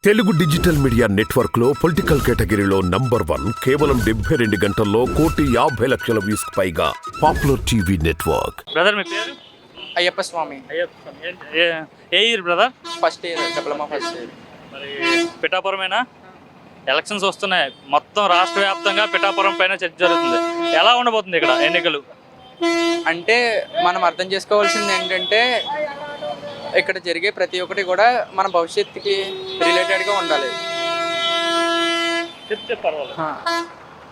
Telugu digital media network లో political కేటగిరీలో number 1 కేవలం 72 గంటల్లో 1,50,00,000 వ్యూస్ పైగా పాపులర్ టీవీ నెట్వర్క్. బ్రదర్ మీ పేరు? అయ్యప్ప స్వామి. ఏ year brother? First year, diploma first year. మరి పిఠాపురమేనా? ఎలక్షన్స్ వస్తున్నాయి, మొత్తం రాష్ట్ర వ్యాప్తంగా పిఠాపురం పైన చర్చ జరుగుతుంది. ఎలా ఉండబోతుంది ఇక్కడ ఎన్నికలు? అంటే మనం అర్థం చేసుకోవాల్సింది ఏంటంటే ఇక్కడ జరిగే ప్రతి ఒక్కటి కూడా మన భవిష్యత్తుకి రిలేటెడ్గా ఉండాలి.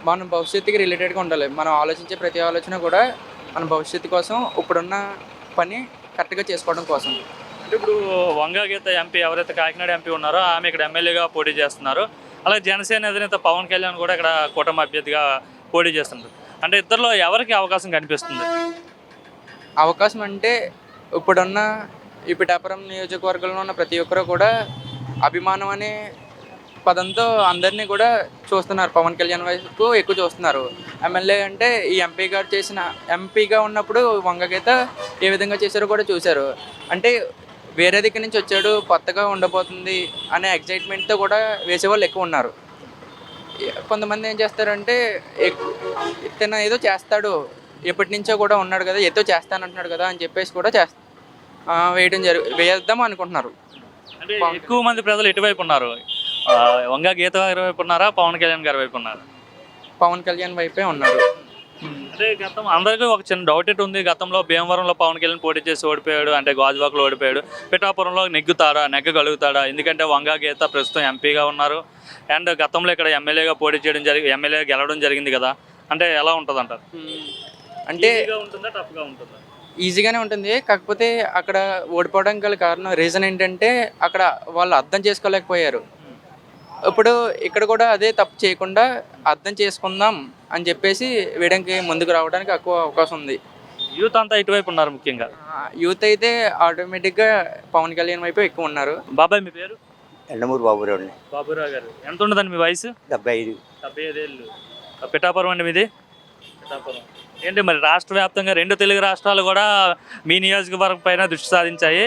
మన భవిష్యత్తుకి రిలేటెడ్గా ఉండాలి. మనం ఆలోచించే ప్రతి ఆలోచన కూడా మన భవిష్యత్తు కోసం, ఇప్పుడున్న పని కరెక్ట్గా చేసుకోవడం కోసం. అంటే ఇప్పుడు వంగా గీత ఎంపీ ఎవరైతే కాకినాడ ఎంపీ ఉన్నారో ఆమె ఇక్కడ ఎమ్మెల్యేగా పోటీ చేస్తున్నారు. అలాగే జనసేన అధినేత పవన్ కళ్యాణ్ కూడా ఇక్కడ కూటమి అభ్యర్థిగా పోటీ చేస్తున్నారు. అంటే ఇద్దరిలో ఎవరికి అవకాశం కనిపిస్తుంది? అవకాశం అంటే ఇప్పుడున్న ఈ పిఠాపురం నియోజకవర్గంలో ఉన్న ప్రతి ఒక్కరు కూడా అభిమానం అనే పదంతో అందరినీ కూడా చూస్తున్నారు. పవన్ కళ్యాణ్ వైపు ఎక్కువ చూస్తున్నారు. ఎమ్మెల్యే అంటే ఈ ఎంపీగా ఉన్నప్పుడు వంగగీత ఏ విధంగా చేశారో కూడా చూశారు. అంటే వేరే దగ్గర నుంచి వచ్చాడు, కొత్తగా ఉండబోతుంది అనే ఎగ్జైట్మెంట్తో కూడా వేసేవాళ్ళు ఎక్కువ ఉన్నారు. కొంతమంది ఏం చేస్తారంటే ఇతను ఏదో చేస్తాడు, ఎప్పటి నుంచో కూడా ఉన్నాడు కదా, ఏదో చేస్తానంటున్నాడు కదా అని చెప్పేసి కూడా వేద్దాం అనుకుంటున్నారు. అంటే ఎక్కువ మంది ప్రజలు ఎటువైపు ఉన్నారు? వంగా గీత గారి వైపు ఉన్నారా, పవన్ కళ్యాణ్ గారి వైపు ఉన్నారా? పవన్ కళ్యాణ్ వైపే ఉన్నారు. అంటే గతం అందరికీ ఒక చిన్న డౌట్ ఎటు ఉంది. గతంలో భీమవరంలో పవన్ కళ్యాణ్ పోటీ చేసి ఓడిపోయాడు, అంటే గాజువాకలో ఓడిపోయాడు. పిఠాపురంలో నెగ్గగలుగుతాడా? ఎందుకంటే వంగా గీత ప్రస్తుతం ఎంపీగా ఉన్నారు. అండ్ గతంలో ఇక్కడ ఎమ్మెల్యేగా పోటీ చేయడం ఎమ్మెల్యేగా గెలవడం జరిగింది కదా. అంటే ఎలా ఉంటుంది అంటారు? అంటే ఉంటుందా, టఫ్గా ఉంటుందా? ఈజీగానే ఉంటుంది. కాకపోతే అక్కడ ఓడిపోవడానికి గల కారణం రీజన్ ఏంటంటే అక్కడ వాళ్ళు అర్థం చేసుకోలేకపోయారు. ఇప్పుడు ఇక్కడ కూడా అదే తప్పు చేయకుండా అర్థం చేసుకుందాం అని చెప్పేసి వేయడానికి ముందుకు రావడానికి ఎక్కువ అవకాశం ఉంది. యూత్ అంతా ఇటువైపు ఉన్నారు. ముఖ్యంగా యూత్ అయితే ఆటోమేటిక్గా పవన్ కళ్యాణ్ వైపు ఎక్కువ ఉన్నారు. బాబాయ్ మీ పేరు? ఎండమూరు బాబురావు అండి. బాబురావు గారు. ఎంత ఉండదండి మీ వయసు? 75 ఏళ్ళు. పిఠాపురం అండి మీది? పిఠాపురం. ఏంటి మరి రాష్ట్ర వ్యాప్తంగా 2 తెలుగు రాష్ట్రాలు కూడా మీ నియోజకవర్గం పైన దృష్టి సాధించాయి.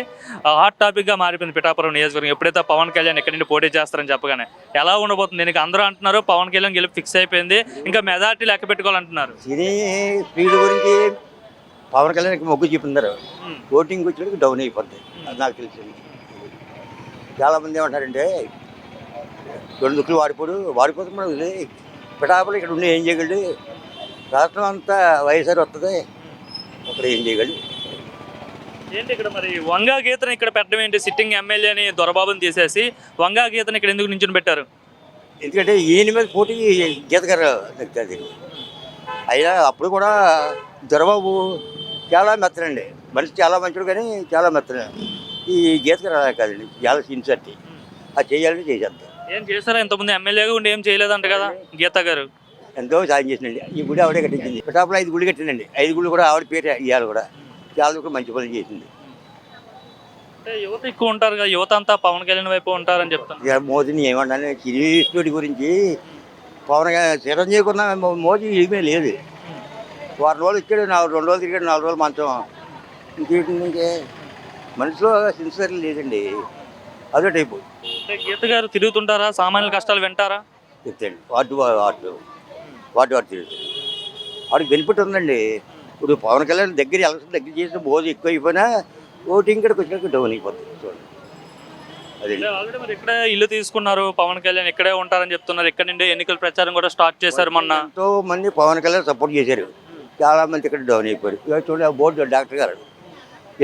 హాట్ టాపిక్గా మారిపోయింది పిఠాపురం నియోజకవర్గం. ఎప్పుడైతే పవన్ కళ్యాణ్ ఎక్కడి నుండి పోటీ చేస్తారని చెప్పగానే ఎలా ఉండబోతుంది? దీనికి అందరూ అంటున్నారు పవన్ కళ్యాణ్ గెలుపు ఫిక్స్ అయిపోయింది, ఇంకా మెజార్టీ లెక్క పెట్టుకోవాలంటున్నారు. సినీ స్పీడ్ గురించి పవన్ కళ్యాణ్కి మొగ్గు చూపుతున్నారు. ఓటింగ్ వచ్చేటికి డౌన్ అయిపోతుంది. అది నాకు తెలిసింది. చాలామంది ఏమంటారంటే 2 దుక్కులు వాడిపోతుంది. పిఠాపురం ఇక్కడ ఉండి ఏం చేయగలడు? రాష్ట్రం అంతా వైఎస్ఆర్ వస్తుంది, అక్కడ ఏం చేయగలడు? ఏంటి ఇక్కడ మరి వంగా గీతను ఇక్కడ పెట్టడం ఏంటి? సిట్టింగ్ ఎమ్మెల్యేని దొరబాబుని తీసేసి వంగా గీతను ఇక్కడ ఎందుకు నించుని పెట్టారు? ఎందుకంటే ఈయన మీద పోటీ గీత గారు నెగ్గుతుంది. అయినా అప్పుడు కూడా దొరబాబు చాలా మెత్తనండి, మనిషి చాలా మంచిడు, కానీ చాలా మెత్తన. ఈ గీత గారు అలా కాదండి, చాలా సిన్సియర్టీ. అది చేయాలని చేసేద్దాం. ఏం చేస్తారా? ఇంతకుముందు ఎమ్మెల్యేగా ఉండి ఏం చేయలేదంట కదా గీత గారు? ఎంతో సాయం చేసిందండి. ఈ గుడి ఆవిడే కట్టించింది. పిఠాపురం 5 గుళ్ళు కట్టిందండి. 5 గుళ్ళు కూడా ఆవిడ పేరు ఇవ్వాలి కూడా. చాలా మంచి పనులు చేసింది. అంటే యువత ఎక్కువ ఉంటారు కదా, యువత అంతా పవన్ కళ్యాణ్ వైపు ఉంటారని చెప్తాను. ఇక మోదీని ఏమన్నా చిరుడి గురించి పవన్ చిరంజీవి కొన్న మోదీ ఏమీ లేదు. 1 రోజులు ఇచ్చాడు, 2 రోజులు తిరిగాడు, 4 రోజులు మంచం. ఇంకేంటి నుంచి మనిషిలో సిన్సియర్ లేదండి. అదే టైపు. అంటే గీత గారు తిరుగుతుంటారా? సామాన్యుల కష్టాలు వింటారా? చెప్తాండి. వాటి తిరుగుతాడు. వాడికి బెనిఫిట్ ఉందండి. ఇప్పుడు పవన్ కళ్యాణ్ ఎలక్షన్ దగ్గర చేసిన మోదీ ఎక్కువ అయిపోయినా ఓటింగ్ ఇక్కడికి వచ్చినాక డౌన్ అయిపోతుంది. చూడండి, అదే ఆల్రెడీ మరి ఇక్కడే ఇల్లు తీసుకున్నారు పవన్ కళ్యాణ్, ఇక్కడే ఉంటారని చెప్తున్నారు. ఇక్కడ నుండి ఎన్నికల ప్రచారం కూడా స్టార్ట్ చేశారు మొన్న. ఎంతో మంది పవన్ కళ్యాణ్ సపోర్ట్ చేశారు. చాలా మంది ఇక్కడ డౌన్ అయిపోయారు. ఇక చూడండి, ఆ బోర్డు డాక్టర్ గారు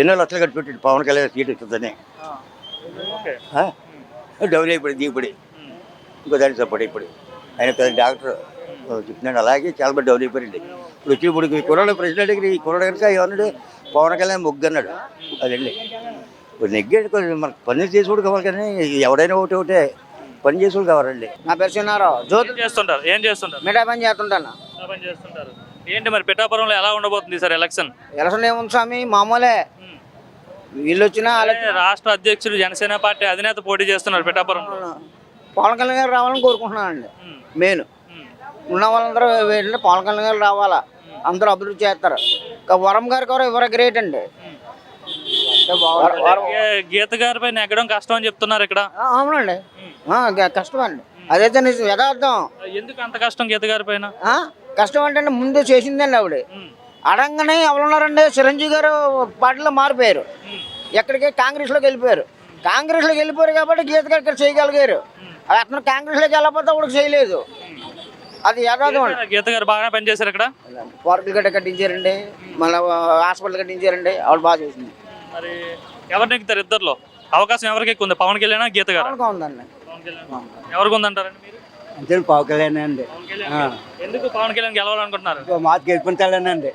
ఎన్నో లక్షలు కట్టి పెట్టాడు పవన్ కళ్యాణ్ సీట్ వస్తుందని. డౌన్ అయిపోయింది. దిగుబడి ఇంకో దానికి సపోర్ట్ అయిపోయి ఆయన పెద్ద డాక్టర్ చెప్తున్నాడు. అలాగే చాలా మంది డౌన్ అయిపోయింది. ఇప్పుడు కుర్రాడు ప్రెసిడెంట్ దగ్గర ఈ కుర్రాడు కనుక ఏమన్నాడు, పవన్ కళ్యాణ్ మొగ్గు అన్నాడు. అదండి ఇప్పుడు నెగ్గాడు. మనకు పని చేసుడు కావాలి, కానీ ఎవడైనా ఒకటే పని చేసుడు కావాలండి. నా పేరు చిన్నారావు. జ్యోతి చేస్తుంటారు. ఏం చేస్తుంటారు? మిఠా పని చేస్తుంటాను. ఏంటి మరి పిఠాపురంలో ఎలా ఉండబోతుంది సార్ ఎలక్షన్? ఎలక్షన్ ఏముంది స్వామి, మామూలే. వీళ్ళు వచ్చినా రాష్ట్ర అధ్యక్షుడు జనసేన పార్టీ అధినేత పోటీ చేస్తున్నారు పిఠాపురం. పవన్ కళ్యాణ్ గారు రావాలని కోరుకుంటున్నానండి. మెయిన్ ఉన్న వాళ్ళందరూ ఏంటంటే పవన్ కళ్యాణ్ గారు రావాలా, అందరూ అభివృద్ధి చేస్తారు. వరం గారికి కూడా ఎవరో గ్రేట్ అండి. గీత గారిపై నెగ్గడం కష్టం అని చెప్తున్నారు ఇక్కడ. అవునండి, కష్టం అండి, అదైతే నిజం యథార్థం. ఎందుకు అంత కష్టం గీత గారి పైన? కష్టం అంటే ముందు చేసిందండి ఆవిడ. అడంగానే ఎవరున్నారండి, చిరంజీవి గారు పార్టీలో మారిపోయారు, ఎక్కడికి కాంగ్రెస్లోకి వెళ్ళిపోయారు. కాంగ్రెస్లోకి వెళ్ళిపోయారు కాబట్టి గీత గారు ఇక్కడ చేయగలిగారు. అతను కాంగ్రెస్లోకి వెళ్ళకపోతే అప్పుడు చేయలేదు. అది యథార్థం అండి. గీత గారు బాగానే పనిచేశారు ఇక్కడ. పార్కులు గట్ట కట్టించారండి, మళ్ళీ హాస్పిటల్ కట్టించారండి, ఆవిడ బాగా చేసింది. మరి ఎవరు నెక్కుతారు ఇద్దరులో? అవకాశం ఎవరికి ఎక్కువ ఉంది, పవన్ కళ్యాణ్ గీత గారు? బాగా ఉందండి. ఎవరికి ఉందంటారండి మీరు? అంతే పవన్ కళ్యాణ్ అండి. ఎందుకు పవన్ కళ్యాణ్ గెలవాలనుకుంటున్నారు? మాకు గెలుపుతాడనండి.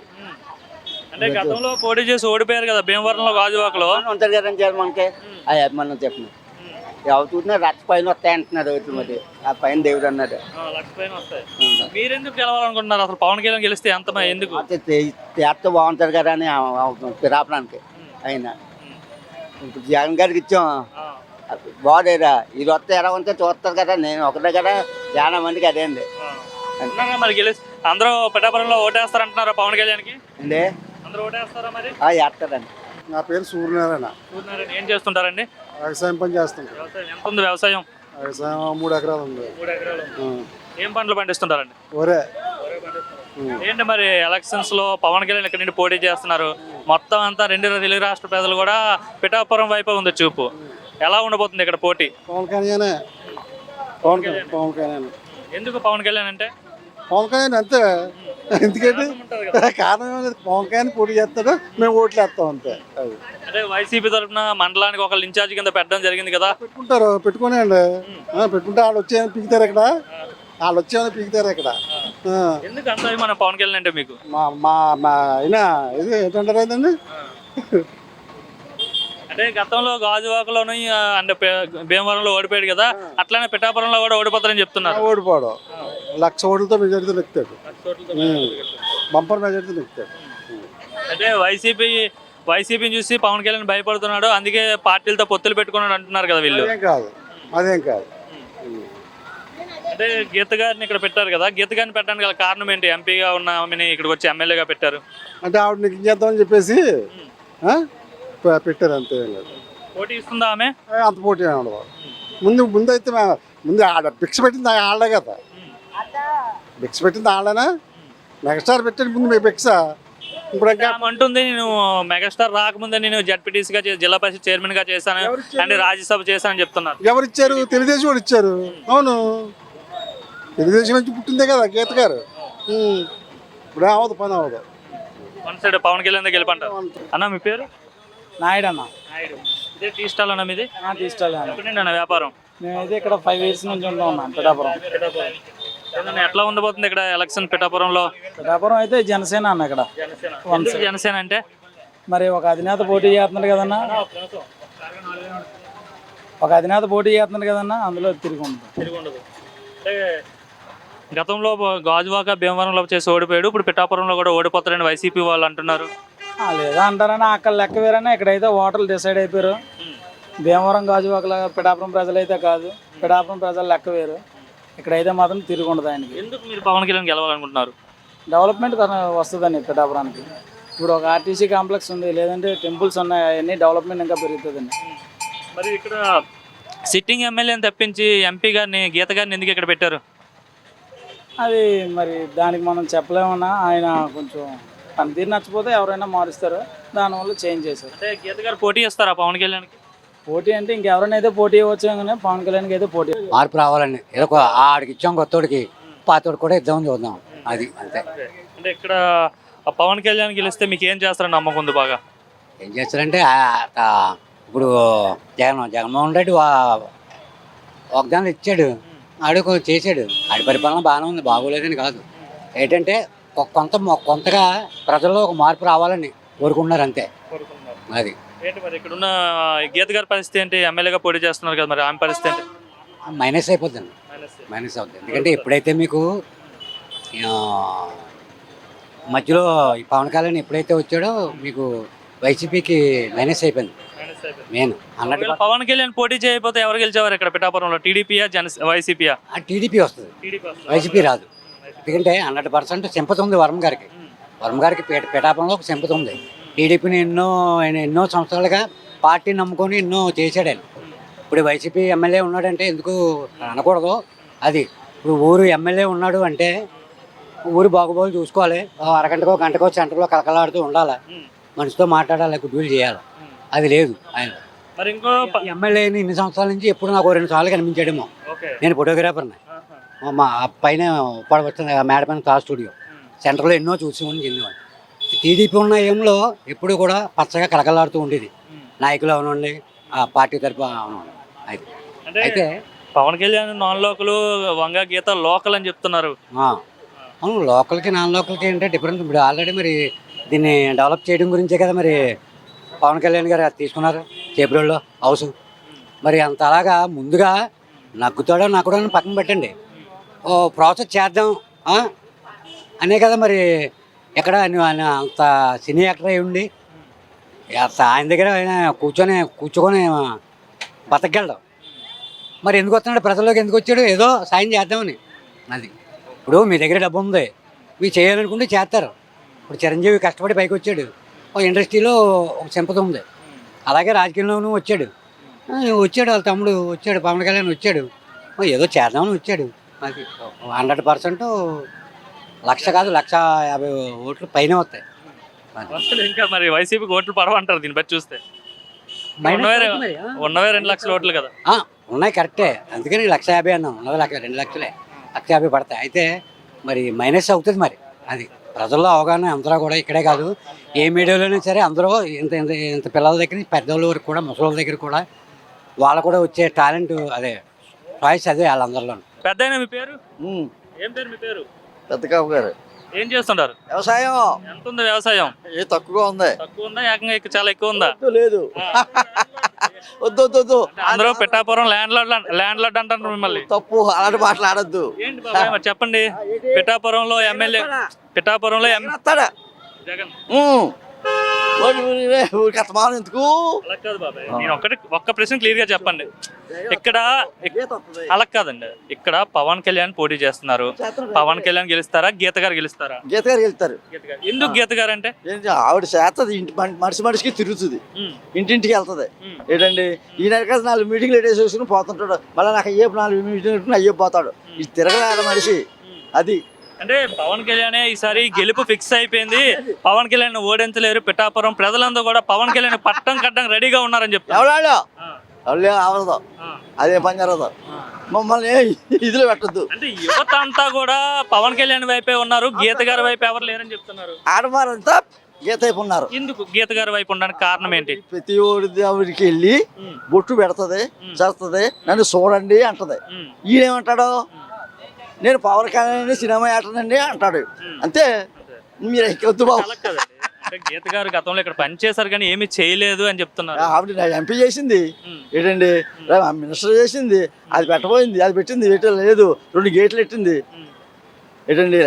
అంటే గతంలో పోటీ చేసి ఓడిపోయారు కదా భీమవరంలో, గాజువాకలో ఉంటారు కదండి మనకి అది అభిమానం చెప్పిన ఎవరు చూసినా రచ్చ పైన వస్తాయంటున్నారు. మరి ఆ పైన దేవుడు అన్నాడు. లక్ష పైన వస్తాయి. మీరెందుకు గెలవాలనుకుంటున్నారు అసలు? పవన్ కళ్యాణ్ గెలిస్తే ఎంత ఎందుకు? చేస్తే బాగుంటారు కదా అని పిరాపడానికి అయినా. ఇప్పుడు జగన్ గారికి ఇచ్చాం, బాగులేదా? ఇది వస్తే ఎలా ఉంటే చూస్తారు కదా, నేను ఒకటే కదా, చాలా మందికి అదే అండి. మరి గెలిచి అందరూ పిఠాపురంలో ఓటేస్తారంటున్నారా పవన్ కళ్యాణ్కి? అండి అందరూ ఓటేస్తారా మరి? వేస్తారండి. నా పేరు సూర్యనారాయణ. సూర్యనారాయణ ఏం చేస్తుంటారండి? వ్యవసాయం పని చేస్తుంటారు. ఎంత ఉంది వ్యవసాయం? వ్యవసాయం 3 ఎకరాలు ఉంది. 3 ఎకరాలు. ఏం పంటలు పండిస్తుంటారండి? ఒరే ఏంటి మరి ఎలక్షన్స్ లో పవన్ కళ్యాణ్ ఇక్కడ నుండి పోటీ చేస్తున్నారు, మొత్తం అంతా 2 తెలుగు రాష్ట్ర ప్రజలు కూడా పిఠాపురం వైపు ఉంది చూపు. ఎలా ఉండబోతుంది ఇక్కడ పోటీ? పవన్ కళ్యాణ్. పవన్ కళ్యాణ్ ఎందుకు పవన్ కళ్యాణ్ అంటే? పవన్ కళ్యాణ్ అంతే. ఎందుకంటే కారణం ఏమైనా పవన్ కళ్యాణ్ పోటీ చేస్తాడు, మేము ఓట్లు వేస్తాం అంతే. అది అంటే వైసీపీ తరఫున మండలానికి ఒక ఇన్ఛార్జ్ కింద పెట్టడం జరిగింది కదా. పెట్టుకుంటారు, పెట్టుకునేయండి. పెట్టుకుంటే వాళ్ళు వచ్చేయని పీకుతారు ఇక్కడ, వాళ్ళు వచ్చేయని పీకుతారు ఇక్కడ. ఎందుకు అంత మన పవన్ కళ్యాణ్ అంటే మీకు? మా మా మా అయినా ఇది ఏంటంటారు ఏంటండి, అంటే గతంలో గాజువాకలోని అంటే భీమవరంలో ఓడిపోయాడు కదా, అట్లానే పిఠాపురంలో కూడా ఓడిపోతారని చెప్తున్నారు. ఓడిపోవడం 1,00,000 ఓట్లతో మెజారిటీ నెక్కుతాడు, బంపర్ మెజారిటీ నెక్కుతాడు. అంటే వైసీపీని చూసి పవన్ కళ్యాణ్ భయపడుతున్నాడు, అందుకే పార్టీలతో పొత్తులు పెట్టుకున్నాడు అంటున్నారు కదా వీళ్ళు. అదేం కాదు. అంటే గీత గారిని ఇక్కడ పెట్టారు కదా, గీత గారిని పెట్టడానికి గల కారణం ఏంటి? ఎంపీగా ఉన్న ఆమెని ఇక్కడికి వచ్చి ఎమ్మెల్యేగా పెట్టారు అంటే ఆవిడ నీకు చేద్దామని చెప్పేసి పెట్టారు, అంతే. పోటీ ఇస్తుందా ఆమె? అంత పోటీ ఉండదు. ముందు అయితే ముందు ఆడ భిక్ష పెట్టింది ఆడలే కదా, భిక్ష పెట్టింది ఆడలేనా? మెగాస్టార్ పెట్టాడు ముందు మీ భిక్ష. ఇప్పుడు అంటుంది నేను మెగాస్టార్ రాకముందే నేను జడ్పీటీసీగా జిల్లా పరిషత్ చైర్మన్ గా చేశాను అంటే రాజ్యసభ చేశానని చెప్తున్నారు. ఎవరు ఇచ్చారు? తెలుగుదేశం వాళ్ళు ఇచ్చారు. అవును, తెలుగుదేశం నుంచి పుట్టిందే కదా గీత గారు. ఇప్పుడు అవ్వదు, పని అవ్వదు. వన్ సైడ్ పవన్ కళ్యాణ్ గెలిపంటారు. అన్న మీ పేరు? నాయుడు అన్న. నాయుడు. ఇదే టీ స్టాల్ అన్న మీది? టీ స్టాల్ అన్న వ్యాపారం? మేమైతే ఇక్కడ 5 years నుంచి ఉన్నాం పిఠాపురం. ఎట్లా ఉండబోతుంది ఇక్కడ ఎలక్షన్ పిఠాపురంలో? పిఠాపురం అయితే జనసేన అన్న. ఇక్కడ జనసేన అంటే మరి ఒక అధినేత పోటీ చేస్తున్నాడు కదన్నా, అందులో తిరిగి ఉండదు. అంటే గతంలో గాజువాక భీమవరంలో చేసి ఓడిపోయాడు, ఇప్పుడు పిఠాపురంలో కూడా ఓడిపోతారని వైసీపీ వాళ్ళు అంటున్నారు. లేదా అంటారన్నా, అక్కడ లెక్క వేరన్నా. ఇక్కడైతే ఓటర్లు డిసైడ్ అయిపోయారు. భీమవరం గాజువాకల పిఠాపురం ప్రజలైతే కాదు, పిఠాపురం ప్రజలు లెక్క వేరు. ఇక్కడైతే మాత్రం తిరిగి ఉండదు ఆయనకి. ఎందుకు మీరు పవన్ కళ్యాణ్ గెలవాలనుకుంటున్నారు? డెవలప్మెంట్ వస్తుందండి పిఠాపురానికి. ఇప్పుడు ఒక ఆర్టీసీ కాంప్లెక్స్ ఉంది, లేదంటే టెంపుల్స్ ఉన్నాయి, అవన్నీ డెవలప్మెంట్ ఇంకా పెరుగుతుందండి. మరి ఇక్కడ సిట్టింగ్ ఎమ్మెల్యేని తప్పించి ఎంపీ గారిని గీత గారిని ఎందుకు ఇక్కడ పెట్టారు? అది మరి దానికి మనం చెప్పలేమన్నా. ఆయన కొంచెం పనితీరు నచ్చిపోతే ఎవరైనా మారుస్తారు, దానివల్ల చేంజ్ చేశారు. అంటే గీత గారు పోటీ ఇస్తారా పవన్ కళ్యాణ్కి? పోటీ అంటే ఇంకెవరైనా అయితే పోటీ ఇవ్వచ్చు, కానీ పవన్ కళ్యాణ్కి అయితే పోటీ. మార్పు రావాలండి. ఏదో ఆడికి ఇచ్చాం, కొత్తోడికి పాతోడు కూడా ఇద్దామని చూద్దాం, అది అంతే. అంటే ఇక్కడ పవన్ కళ్యాణ్ గెలిస్తే మీకు ఏం చేస్తారని నమ్మకం ఉంది బాగా? ఏం చేస్తారంటే ఇప్పుడు జగన్మోహన్ రెడ్డి వాగ్దానాలు ఇచ్చాడు, ఆడు చేశాడు, ఆడి పరిపాలన బాగానే ఉంది, బాగోలేదని కాదు. ఏంటంటే కొంతగా ప్రజల్లో ఒక మార్పు రావాలని కోరుకుంటున్నారు, అంతే. అది ఏంటి మరి ఇక్కడ ఉన్న గీత గారి పరిస్థితి ఏంటి? ఎమ్మెల్యేగా పోటీ చేస్తున్నారు కదా, మరి ఆమె పరిస్థితి ఏంటి? మైనస్ అయిపోద్దండి, మైనస్ అవుతుంది. ఎందుకంటే ఎప్పుడైతే మీకు మధ్యలో ఈ పవన్ కళ్యాణ్ ఎప్పుడైతే వచ్చాడో మీకు వైసీపీకి మైనస్ అయిపోయింది మెయిన్ అన్నట్టు. పవన్ కళ్యాణ్ పోటీ చేయకపోతే ఎవరు గెలిచేవారు ఇక్కడ పిఠాపురంలో? టీడీపీయా వైసీపీయా? టీడీపీ వస్తుంది, వైసీపీ రాదు. ఎందుకంటే 100% సింపతి ఉంది వరం గారికి పిఠాపురంలో ఒక సింపతి ఉంది. టీడీపీని ఎన్నో సంవత్సరాలుగా పార్టీ నమ్ముకొని ఎన్నో చేశాడు ఆయన. ఇప్పుడు వైసీపీ ఎమ్మెల్యే ఉన్నాడంటే ఎందుకు అనకూడదు. అది ఇప్పుడు ఊరు ఎమ్మెల్యే ఉన్నాడు అంటే ఊరు బాగుబాగులు చూసుకోవాలి. అరగంటకో గంటకో సెంటర్లో కలకలాడుతూ ఉండాలి, మనిషితో మాట్లాడాలి, గుడ్డూలు చేయాలి. అది లేదు ఆయన. మరి ఇంకో ఎమ్మెల్యేని ఇన్ని సంవత్సరాల నుంచి ఎప్పుడు నాకు 2 సార్లు కనిపించాడేమో. నేను ఫోటోగ్రాఫర్ని. మా పైన పడవచ్చింది మేడ పైన తా స్టూడియో సెంటర్లో ఎన్నో చూసి చెందేవాడు. టీడీపీ ఉన్న ఏంలో ఎప్పుడు కూడా పచ్చగా కలకలాడుతూ ఉండేది. నాయకులు అవనండి, ఆ పార్టీ తరఫు అవనండి. అయితే పవన్ కళ్యాణ్ నాన్ లోకల్, వంగ గీత లోకల్ అని చెప్తున్నారు. అవును, లోకల్కి నాన్ లోకల్కి ఏంటంటే డిఫరెన్స్. ఇప్పుడు ఆల్రెడీ మరి దీన్ని డెవలప్ చేయడం గురించే కదా మరి పవన్ కళ్యాణ్ గారు అది తీసుకున్నారు చేపరోళ్ళు హౌస్. మరి అంత అలాగా ముందుగా నగ్గుతాడో నక్కడో పక్కన పెట్టండి, ఓ ప్రాసెస్ చేద్దాం అనే కదా మరి. ఎక్కడ ఆయన అంత సినీ యాక్టర్ అయి ఉండి ఆయన దగ్గర ఆయన కూర్చొని బతకగలడు. మరి ఎందుకు వస్తున్నాడు ప్రజల్లోకి, ఎందుకు వచ్చాడు? ఏదో సాయం చేద్దామని. అది ఇప్పుడు మీ దగ్గర డబ్బు ఉంది, మీరు చేయాలనుకుంటే చేస్తారు. ఇప్పుడు చిరంజీవి కష్టపడి పైకి వచ్చాడు, ఒక ఇండస్ట్రీలో ఒక సింపత ఉంది. అలాగే రాజకీయంలోనూ వచ్చాడు వాళ్ళ తమ్ముడు వచ్చాడు, పవన్ కళ్యాణ్ వచ్చాడు, ఏదో చేద్దామని వచ్చాడు. అది 100% 1,00,000 కాదు 1,50,000 ఓట్లు పైన వస్తాయి. ఇంకా మరి వైసీపీకి ఓట్లు పడవంటారు దీన్ని బట్టి చూస్తే. ఉన్నవే 2 లక్షల ఓట్లు కదా. ఉన్నాయి, కరెక్టే. అందుకని 1,50,000 అన్నాం. ఉన్నది 2 లక్షలే, 1,50,000 పడతాయి. అయితే మరి మైనస్ అవుతుంది. మరి అది ప్రజల్లో అవగాహన అందరూ కూడా, ఇక్కడే కాదు ఏ మీడియాలోనే సరే అందరూ ఇంత ఇంత ఇంత పిల్లల దగ్గర నుంచి పెద్దవాళ్ళ వరకు కూడా, ముసలి దగ్గర కూడా వాళ్ళు కూడా వచ్చే టాలెంట్ అదే చాయిస్ అదే వాళ్ళందరిలో. పెద్ద మీ పేరు ఏం పేరు? మీ పేరు పెద్దకాపు గారు. ఏం చేస్తుంటారు? వ్యవసాయం. ఎంత ఉంది వ్యవసాయం? తక్కువగా ఉంది. తక్కువ ఉందా, ఏకంగా చాలా ఎక్కువ ఉందా? లేదు, వద్దు. అందరూ పిఠాపురం ల్యాండ్ లార్డ్ అంటారు మిమ్మల్ని. తప్పు, అలాంటి మాట్లాడద్దు. ఏంటి బాబాయ్ మరి చెప్పండి. పిఠాపురంలో ఎమ్మెల్యే జగన్. ఎందుకు అలా కాదు బాబాయ్, నేను ఒక్క ప్రశ్న క్లియర్ గా చెప్పండి. ఇక్కడ అలా కాదండి, ఇక్కడ పవన్ కళ్యాణ్ పోటీ చేస్తున్నారు. పవన్ కళ్యాణ్ గెలుస్తారా, గీత గారు గెలుస్తారా? గీత గారు వెళ్తారు. ఎందుకు గీత గారు అంటే? ఆవిడ చేస్తుంది, ఇంటి మనిషికి తిరుగుతుంది, ఇంటింటికి వెళ్తుంది. ఏంటండి ఈయన కదా 4 మీటింగ్లు ఎట్టేసి వేసుకుని పోతుంటాడు, మళ్ళీ నాకు అయ్యే 4 మీటింగ్లు అయ్యే పోతాడు. ఇది తిరగలేడు మనిషి. అది అంటే పవన్ కళ్యాణ్ ఈసారి గెలుపు ఫిక్స్ అయిపోయింది. పవన్ కళ్యాణ్ ఓడించలేరు. పిఠాపురం ప్రజలందరూ కూడా పవన్ కళ్యాణ్ పట్టం కట్టడం రెడీగా ఉన్నారని చెప్తారు. అవదు, అదే పని జరగదు. మమ్మల్ని ఇదిలో పెట్టద్దు. అంటే యువత అంతా కూడా పవన్ కళ్యాణ్ వైపే ఉన్నారు, గీత గారి వైపు ఎవరు లేరని చెప్తున్నారు. ఆడవారంతా గీత వైపు ఉన్నారు. ఎందుకు గీత గారి వైపు ఉండడానికి కారణం ఏంటి? ప్రతి దేవుడికి వెళ్ళి బొట్టు పెడుతుంది, చేస్తుంది, నన్ను చూడండి అంటది. ఈయనేమంటాడు, నేను పవన్ కళ్యాణ్ సినిమా యాక్టర్నండి అంటాడు. అంతే, మీరు ఎక్కొద్దు బాబు. గీత గారు గతంలో ఇక్కడ పనిచేశారు కానీ ఏమీ చేయలేదు అని చెప్తున్నారు. ఆవిడ ఎంపీ చేసింది ఏంటండి, మినిస్టర్ చేసింది, అది పెట్టబోయింది, అది పెట్టింది, లేదు 2 గేట్లు పెట్టింది ఏంటండి.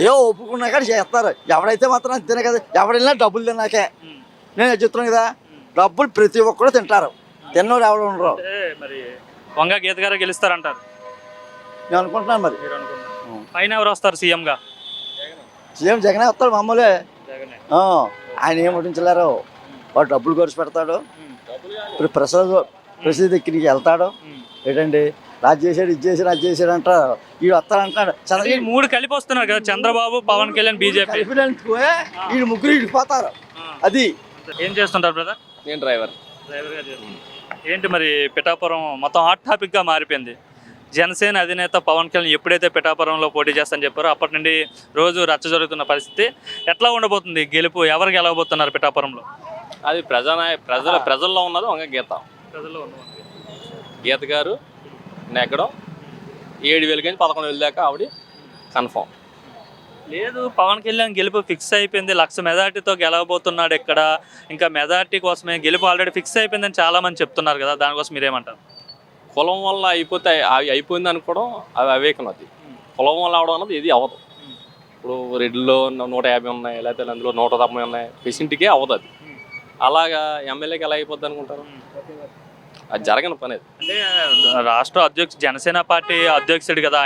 ఏ ఒప్పుకున్నా కానీ చేస్తారు. ఎవడైతే మాత్రం అంతేనే కదా, ఎవడైనా డబ్బులు తిన్నాకే. నేను చెప్తున్నాను కదా, డబ్బులు ప్రతి ఒక్కరు తింటారు, తిన్నవారు ఎవరు ఉండరు. మరి వంగ గీత గారు గెలుస్తారంటారు? నేను అనుకుంటున్నాను. మరి పైన ఎవరు వస్తారు సీఎం గా? సీఎం జగనే వస్తాడు మామూలే. ఆయన ఏం వడ్డించలేరు, వాడు డబ్బులు ఖర్చు పెడతాడు. ఇప్పుడు ప్రసిద్ధి దగ్గరికి వెళ్తాడు. ఏంటండి రాజు చేసాడు, ఇది చేసాడు, అది చేసాడు అంటారు. వీడు వస్తాడంటాడు. 3 కలిపి వస్తున్నారు కదా, చంద్రబాబు, పవన్ కళ్యాణ్, బీజేపీ. వీడు ముగ్గురు ఇడిపోతారు. అది ఏం చేస్తుంటారు బ్రదర్? నేను డ్రైవర్. ఏంటి మరి పిఠాపురం మొత్తం హాట్ టాపిక్ గా మారిపోయింది. జనసేన అధినేత పవన్ కళ్యాణ్ ఎప్పుడైతే పిఠాపురంలో పోటీ చేస్తానని చెప్పారో అప్పటి నుండి రోజు రచ్చ జరుగుతున్న పరిస్థితి. ఎట్లా ఉండబోతుంది గెలుపు? ఎవరు గెలవబోతున్నారు పిఠాపురంలో? అది ప్రజల్లో ఉన్నది వంగ గీత. గీత గారు నెగ్గడం 7,000 నుంచి 11,000 దాకా ఆవిడ కన్ఫామ్. లేదు, పవన్ కళ్యాణ్ గెలుపు ఫిక్స్ అయిపోయింది, 1,00,000 మెజార్టీతో గెలవబోతున్నాడు. ఇక్కడ ఇంకా మెజార్టీ కోసమే గెలుపు ఆల్రెడీ ఫిక్స్ అయిపోయిందని చాలా మంది చెప్తున్నారు కదా, దానికోసం మీరేమంటారు? కులం వల్ల అయిపోయింది అనుకోవడం అవి అవేకం. అది కులం వల్ల అవడం అన్నది ఏది అవ్వదు. ఇప్పుడు రెడ్డిలో 150 ఉన్నాయి, లేకపోతే అందులో 190 ఉన్నాయి, పెర్సెంట్కే అవ్వదు. అది అలాగా ఎమ్మెల్యేకి ఎలా అయిపోద్ది అనుకుంటారు? అది జరగని పని. అంటే రాష్ట్ర జనసేన పార్టీ అధ్యక్షుడు కదా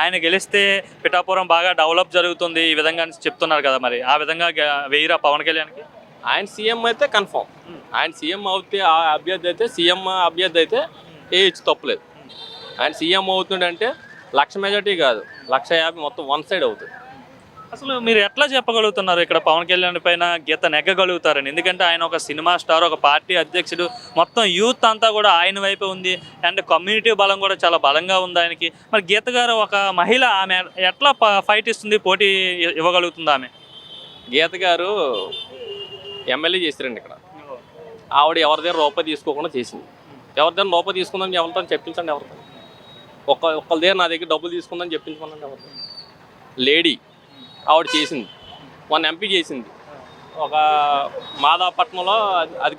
ఆయన గెలిస్తే పిఠాపురం బాగా డెవలప్ జరుగుతుంది ఈ విధంగా చెప్తున్నారు కదా, మరి ఆ విధంగా వేయరా పవన్ కళ్యాణ్కి? ఆయన సీఎం అయితే కన్ఫామ్. ఆయన సీఎం అభ్యర్థి అయితే వేయచ్చు, తప్పులేదు. ఆయన సీఎం అవుతుండంటే 1,00,000 మెజార్టీ కాదు, 1,50,000 మొత్తం వన్ సైడ్ అవుతుంది. అసలు మీరు ఎట్లా చెప్పగలుగుతున్నారు ఇక్కడ పవన్ కళ్యాణ్ పైన గీత నెగ్గగలుగుతారని? ఎందుకంటే ఆయన ఒక సినిమా స్టార్, ఒక పార్టీ అధ్యక్షుడు, మొత్తం యూత్ అంతా కూడా ఆయన వైపే ఉంది. అండ్ కమ్యూనిటీ బలం కూడా చాలా బలంగా ఉంది ఆయనకి. మరి గీత గారు ఒక మహిళ, ఆమె ఎట్లా ఫైట్ ఇస్తుంది, పోటీ ఇవ్వగలుగుతుంది ఆమె? గీత గారు ఎమ్మెల్యే చేశారండి ఇక్కడ. ఆవిడ ఎవరి దగ్గర రూపాయి తీసుకోకుండా చేసింది. ఎవరి దగ్గర రూపాయి తీసుకుందని ఎవరితో చెప్పించండి, ఎవరితో ఒక్కరి దగ్గర నా దగ్గర డబ్బులు తీసుకుందని చెప్పించమనండి ఎవరితో. లేడీ ఆవిడ చేసింది. మొన్న ఎంపీ చేసింది, ఒక మాదాపట్నంలో అది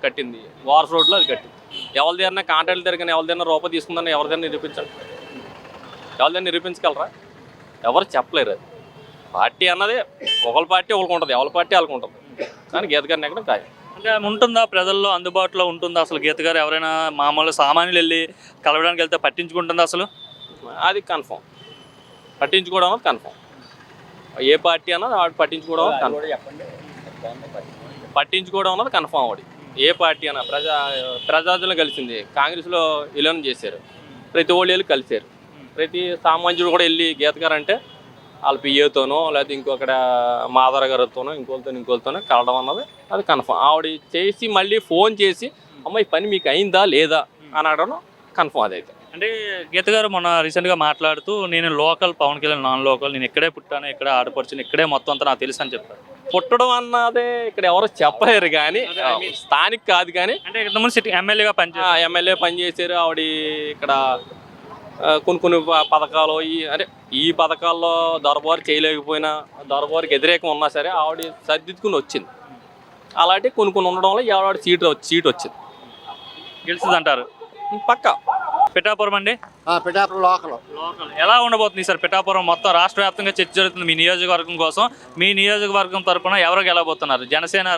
కట్టింది, వార్స్ రోడ్లో అది కట్టింది. ఎవరి దగ్గర కాంట్రాక్టుల దగ్గర ఎవరి దగ్గర రూపాయి తీసుకుందని ఎవరి దగ్గర నిరూపించండి. ఎవరి దగ్గర నిరూపించగలరా? ఎవరు చెప్పలేరు. అది పార్టీ అన్నది ఒకళ్ళ పార్టీ ఒకరికి ఉంటుంది, ఎవరి పార్టీ వాళ్ళకి ఉంటుంది. కానీ గీత గారిని ఎక్కడ కాదు. అంటే ఆమె ఉంటుందా, ప్రజల్లో అందుబాటులో ఉంటుందా? అసలు గీత గారు ఎవరైనా మామూలు సామాన్యులు వెళ్ళి కలవడానికి వెళ్తే పట్టించుకుంటుందా అసలు? అది కన్ఫామ్, పట్టించుకోవడం అన్నది కన్ఫామ్. ఏ పార్టీ అన్నది ఆవిడ పట్టించుకోవడం పట్టించుకోవడం అన్నది కన్ఫామ్. ఆవిడ ఏ పార్టీ అన్న ప్రజాజులను కలిసింది. కాంగ్రెస్లో విలీనం చేశారు, ప్రతి వాళ్ళు వెళ్ళి కలిశారు. ప్రతి సామాన్యుడు కూడా వెళ్ళి గీత గారు అంటే వాళ్ళ పిఏతోనో లేకపోతే ఇంకొకడ మాధవ గారితోనో ఇంకోళ్ళతోనో కలవడం అన్నది అది కన్ఫామ్. ఆవిడ చేసి మళ్ళీ ఫోన్ చేసి అమ్మ ఈ పని మీకు అయిందా లేదా అని అడగడం కన్ఫామ్. అదైతే అంటే గీత గారు మొన్న రీసెంట్గా మాట్లాడుతూ నేను local, Pawan Kalyan non local, నేను ఇక్కడే పుట్టాను, ఇక్కడే ఆడపడుచుని, ఇక్కడే మొత్తం అంతా నాకు తెలుసు అని చెప్పారు. పుట్టడం అన్నదే ఇక్కడ ఎవరో చెప్పలేరు, కానీ స్థానిక కాదు. కానీ అంటే ఇంతకుముందు సిటీ ఎమ్మెల్యేగా పనిచేసి ఎమ్మెల్యే పనిచేశారు. ఆవిడ ఇక్కడ కొన్ని పథకాలు ఈ పథకాల్లో దొరబారు చేయలేకపోయినా, దొరబారికి వ్యతిరేకం ఉన్నా సరే ఆవిడ సర్దిద్దుకుని వచ్చింది. అలాంటి కొన్ని ఉండడం వల్ల ఆవిడ సీట్ వచ్చింది. గెలుస్తుంది అంటారు పక్కా. పిఠాపురం అండి, పిఠాపురం లోకల్ ఎలా ఉండబోతుంది సార్? పిఠాపురం మొత్తం రాష్ట్ర వ్యాప్తంగా చర్చ జరుగుతుంది మీ నియోజకవర్గం కోసం. మీ నియోజకవర్గం తరఫున ఎవరు గెలవబోతున్నారు? జనసేన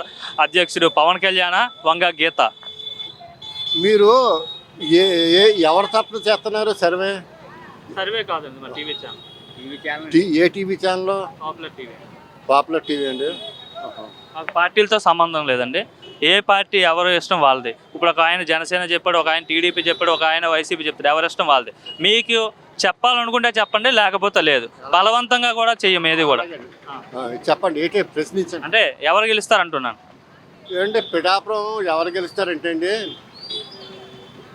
అధ్యక్షుడు పవన్ కళ్యాణ్, వంగ గీత? మీరు ఎవరి తరఫున చేస్తున్నారు సర్వే? సర్వే కాదండి, మా టీవీ ఛానల్. ఏ టీవీ ఛానల్? పాపులర్ టీవీ అండి. పార్టీలతో సంబంధం లేదండి, ఏ పార్టీ ఎవరు ఇష్టం వాళ్ళది. ఇప్పుడు ఒక ఆయన జనసేన చెప్పాడు, ఒక ఆయన టీడీపీ చెప్పాడు, ఒక ఆయన వైసీపీ చెప్తాడు, ఎవరి ఇష్టం వాళ్ళది. మీకు చెప్పాలనుకుంటే చెప్పండి, లేకపోతే లేదు. బలవంతంగా కూడా చెయ్యం ఏది కూడా. చెప్పండి, ఏంటి ప్రశ్నించండి. అంటే ఎవరు గెలుస్తారు అంటున్నాను. ఏంటంటే పిఠాపురం ఎవరు గెలుస్తారంటే అండి,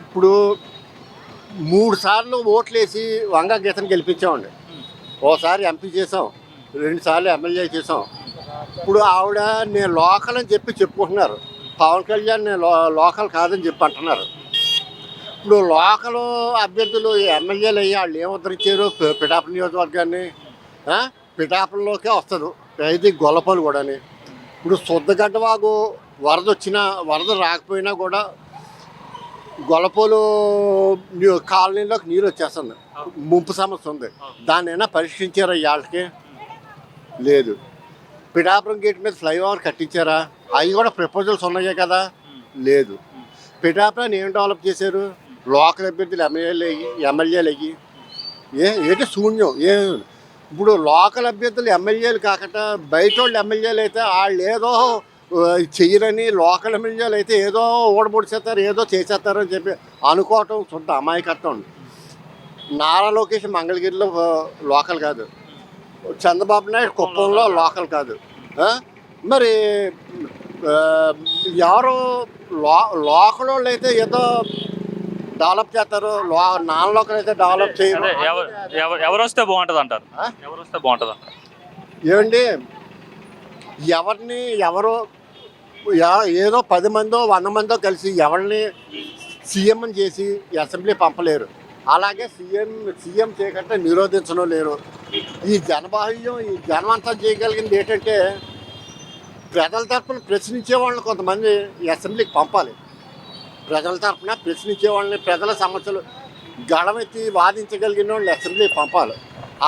ఇప్పుడు 3 సార్లు ఓట్లేసి వంగ గీతను గెలిపించామండి. ఓసారి ఎంపీ చేసాం, 2 సార్లు ఎమ్మెల్యే చేసాం. ఇప్పుడు ఆవిడ నేను లోకల్ అని చెప్పుకుంటున్నారు. పవన్ కళ్యాణ్ నేను లోకల్ కాదని చెప్పి అంటున్నారు. ఇప్పుడు లోకల్ అభ్యర్థులు ఎమ్మెల్యేలు అయ్యి వాళ్ళు ఏం ఉద్ధరించారు పిఠాపురం నియోజకవర్గాన్ని? పిఠాపురంలోకే వస్తారు, ఇది గొల్లపల్లి కూడాని. ఇప్పుడు శుద్ధగడ్డవాగు వరద రాకపోయినా కూడా గొల్లపల్లి కాలనీలోకి నీరు వచ్చేస్తుంది, ముంపు సమస్య ఉంది. దాన్నైనా పరిష్కరించారా ఇవాళకి? లేదు. పిఠాపురం గేట్ మీద ఫ్లైఓవర్ కట్టించారా? అవి కూడా ప్రపోజల్స్ ఉన్నాయే కదా? లేదు. పిఠాపురాన్ని ఏం డెవలప్ చేశారు? లోకల్ అభ్యర్థులు ఎమ్మెల్యేలు అయ్యి ఏంటి శూన్యం. ఇప్పుడు లోకల్ అభ్యర్థులు ఎమ్మెల్యేలు కాకుండా బయట వాళ్ళు ఎమ్మెల్యేలు అయితే వాళ్ళు ఏదో చెయ్యరని, లోకల్ ఎమ్మెల్యేలు అయితే ఏదో ఓడబొడిచేస్తారు, ఏదో చేసేస్తారు అని చెప్పి అనుకోవటం శుద్ధ అమాయకత్వం. నారా లోకేష్ మంగళగిరిలో లోకల్ కాదు, చంద్రబాబు నాయుడు కుప్పంలో లోకల్ కాదు. మరి ఎవరు లోకల్ వాళ్ళు అయితే ఏదో డెవలప్ చేస్తారు, నాన్ లోకల్ అయితే డెవలప్ చేయరు. ఎవరు వస్తే బాగుంటుంది అంటారు? ఎవరు వస్తే బాగుంటుంది అంటారు? ఏమండి, ఎవరు ఏదో 10 మందో 100 మందో కలిసి ఎవరిని సీఎం చేసి అసెంబ్లీ పంపలేరు. అలాగే సీఎం చేయకుండా నిరోధించడం లేరు. ఈ జనబాహ్యం, ఈ జనమంతా చేయగలిగింది ఏంటంటే ప్రజల తరఫున ప్రశ్నించే వాళ్ళని కొంతమంది అసెంబ్లీకి పంపాలి. ప్రజల తరఫున ప్రశ్నించే వాళ్ళని, ప్రజల సమస్యలు గళమెత్తి వాదించగలిగిన వాళ్ళని అసెంబ్లీకి పంపాలి.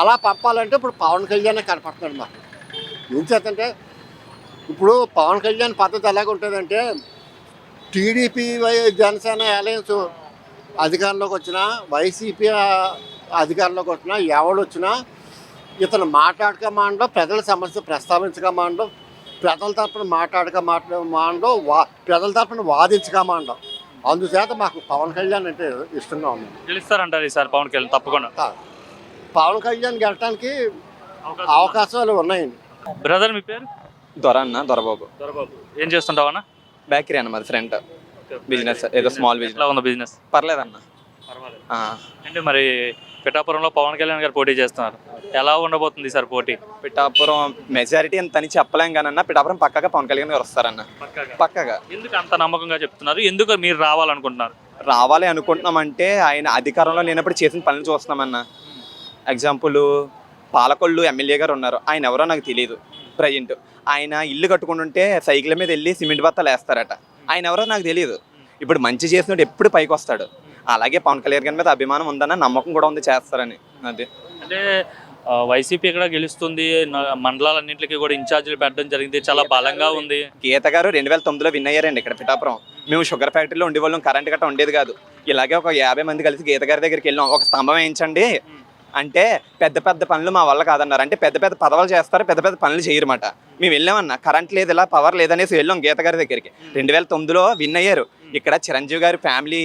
అలా పంపాలంటే ఇప్పుడు పవన్ కళ్యాణ్ కనపడుతున్నాడు మాకు. ఏం చేతంటే ఇప్పుడు పవన్ కళ్యాణ్ పద్ధతి ఎలాగ ఉంటుందంటే, టీడీపీ జనసేన అలయన్స్ అధికారంలోకి వచ్చినా, వైసీపీ అధికారంలోకి వచ్చినా, ఎవడొచ్చినా ఇతను మాట్లాడకమాండో, ప్రజల సమస్య ప్రస్తావించకమాండో, ప్రజల తరఫున ప్రజల తరఫున వాదించకమాండో, అందుచేత మాకు పవన్ కళ్యాణ్ అంటే ఇష్టంగా ఉంది. గెలుస్తారంటారు ఈసారి పవన్ కళ్యాణ్ తప్పకుండా. పవన్ కళ్యాణ్ గెలటానికి అవకాశాలు ఉన్నాయండి. బ్రదర్ మీ పేరు? దొరబాబు దొరబాబు. ఏం చేస్తుంటావన్నా? బేకరీ అన్న మాది ఫ్రెండ్ బిజినెస్, ఏదో స్మాల్ బిజినెస్. ఎలా ఉంది బిజినెస్? పర్లేదన్న. అంటే మరి పిఠాపురంలో పవన్ కళ్యాణ్ గారు పోటీ చేస్తున్నారు, ఎలా ఉండబోతుంది సార్ పోటీ? పిఠాపురం మెజారిటీ ఎంత అని చెప్పలేం కానన్న, పిఠాపురం పక్కగా పవన్ కళ్యాణ్ గారు వస్తారన్న. పక్కగా. ఎందుకు అంత నమ్మకంగా చెప్తున్నారు? ఎందుకు మీరు రావాలనుకుంటున్నారు? రావాలి అనుకుంటున్నామంటే ఆయన అధికారంలో లేనప్పుడు చేసిన పనులు చూస్తున్నామన్న. ఎగ్జాంపుల్ పాలకొల్లు ఎమ్మెల్యే గారు ఉన్నారు, ఆయన ఎవరో నాకు తెలియదు ప్రజెంట్. ఆయన ఇల్లు కట్టుకుంటుంటే సైకిల్ మీద వెళ్ళి సిమెంట్ బత్తాలు వేస్తారట, ఆయన ఎవరో నాకు తెలియదు. ఇప్పుడు మంచి చేసినట్టు ఎప్పుడు పైకి వస్తాడు. అలాగే పవన్ కళ్యాణ్ గారి మీద అభిమానం ఉందన్న, నమ్మకం కూడా ఉంది చేస్తారని. అది అంటే వైసీపీ ఇక్కడ గెలుస్తుంది, మండలాలన్నింటికి కూడా ఇన్ఛార్జీలు పెట్టడం జరిగింది, చాలా బలంగా ఉంది. గీత గారు 2009లో విన్ అయ్యారండి ఇక్కడ పిఠాపురం. మేము షుగర్ ఫ్యాక్టరీలో ఉండేవాళ్ళం, కరెంట్ గట్రా ఉండేది కాదు. ఇలాగే ఒక 50 మంది కలిసి గీత గారి దగ్గరికి వెళ్ళాం, ఒక స్తంభం వేయించండి అంటే పెద్ద పెద్ద పనులు మా వల్ల కాదన్నారు. అంటే పెద్ద పెద్ద పదవులు చేస్తారు, పెద్ద పెద్ద పనులు చేయరమాట. మేము వెళ్ళామన్నా, కరెంట్ లేదు, ఇలా పవర్ లేదనేసి వెళ్ళాం గీత గారి దగ్గరికి. 2009లో విన్ అయ్యారు. ఇక్కడ చిరంజీవి గారి ఫ్యామిలీ,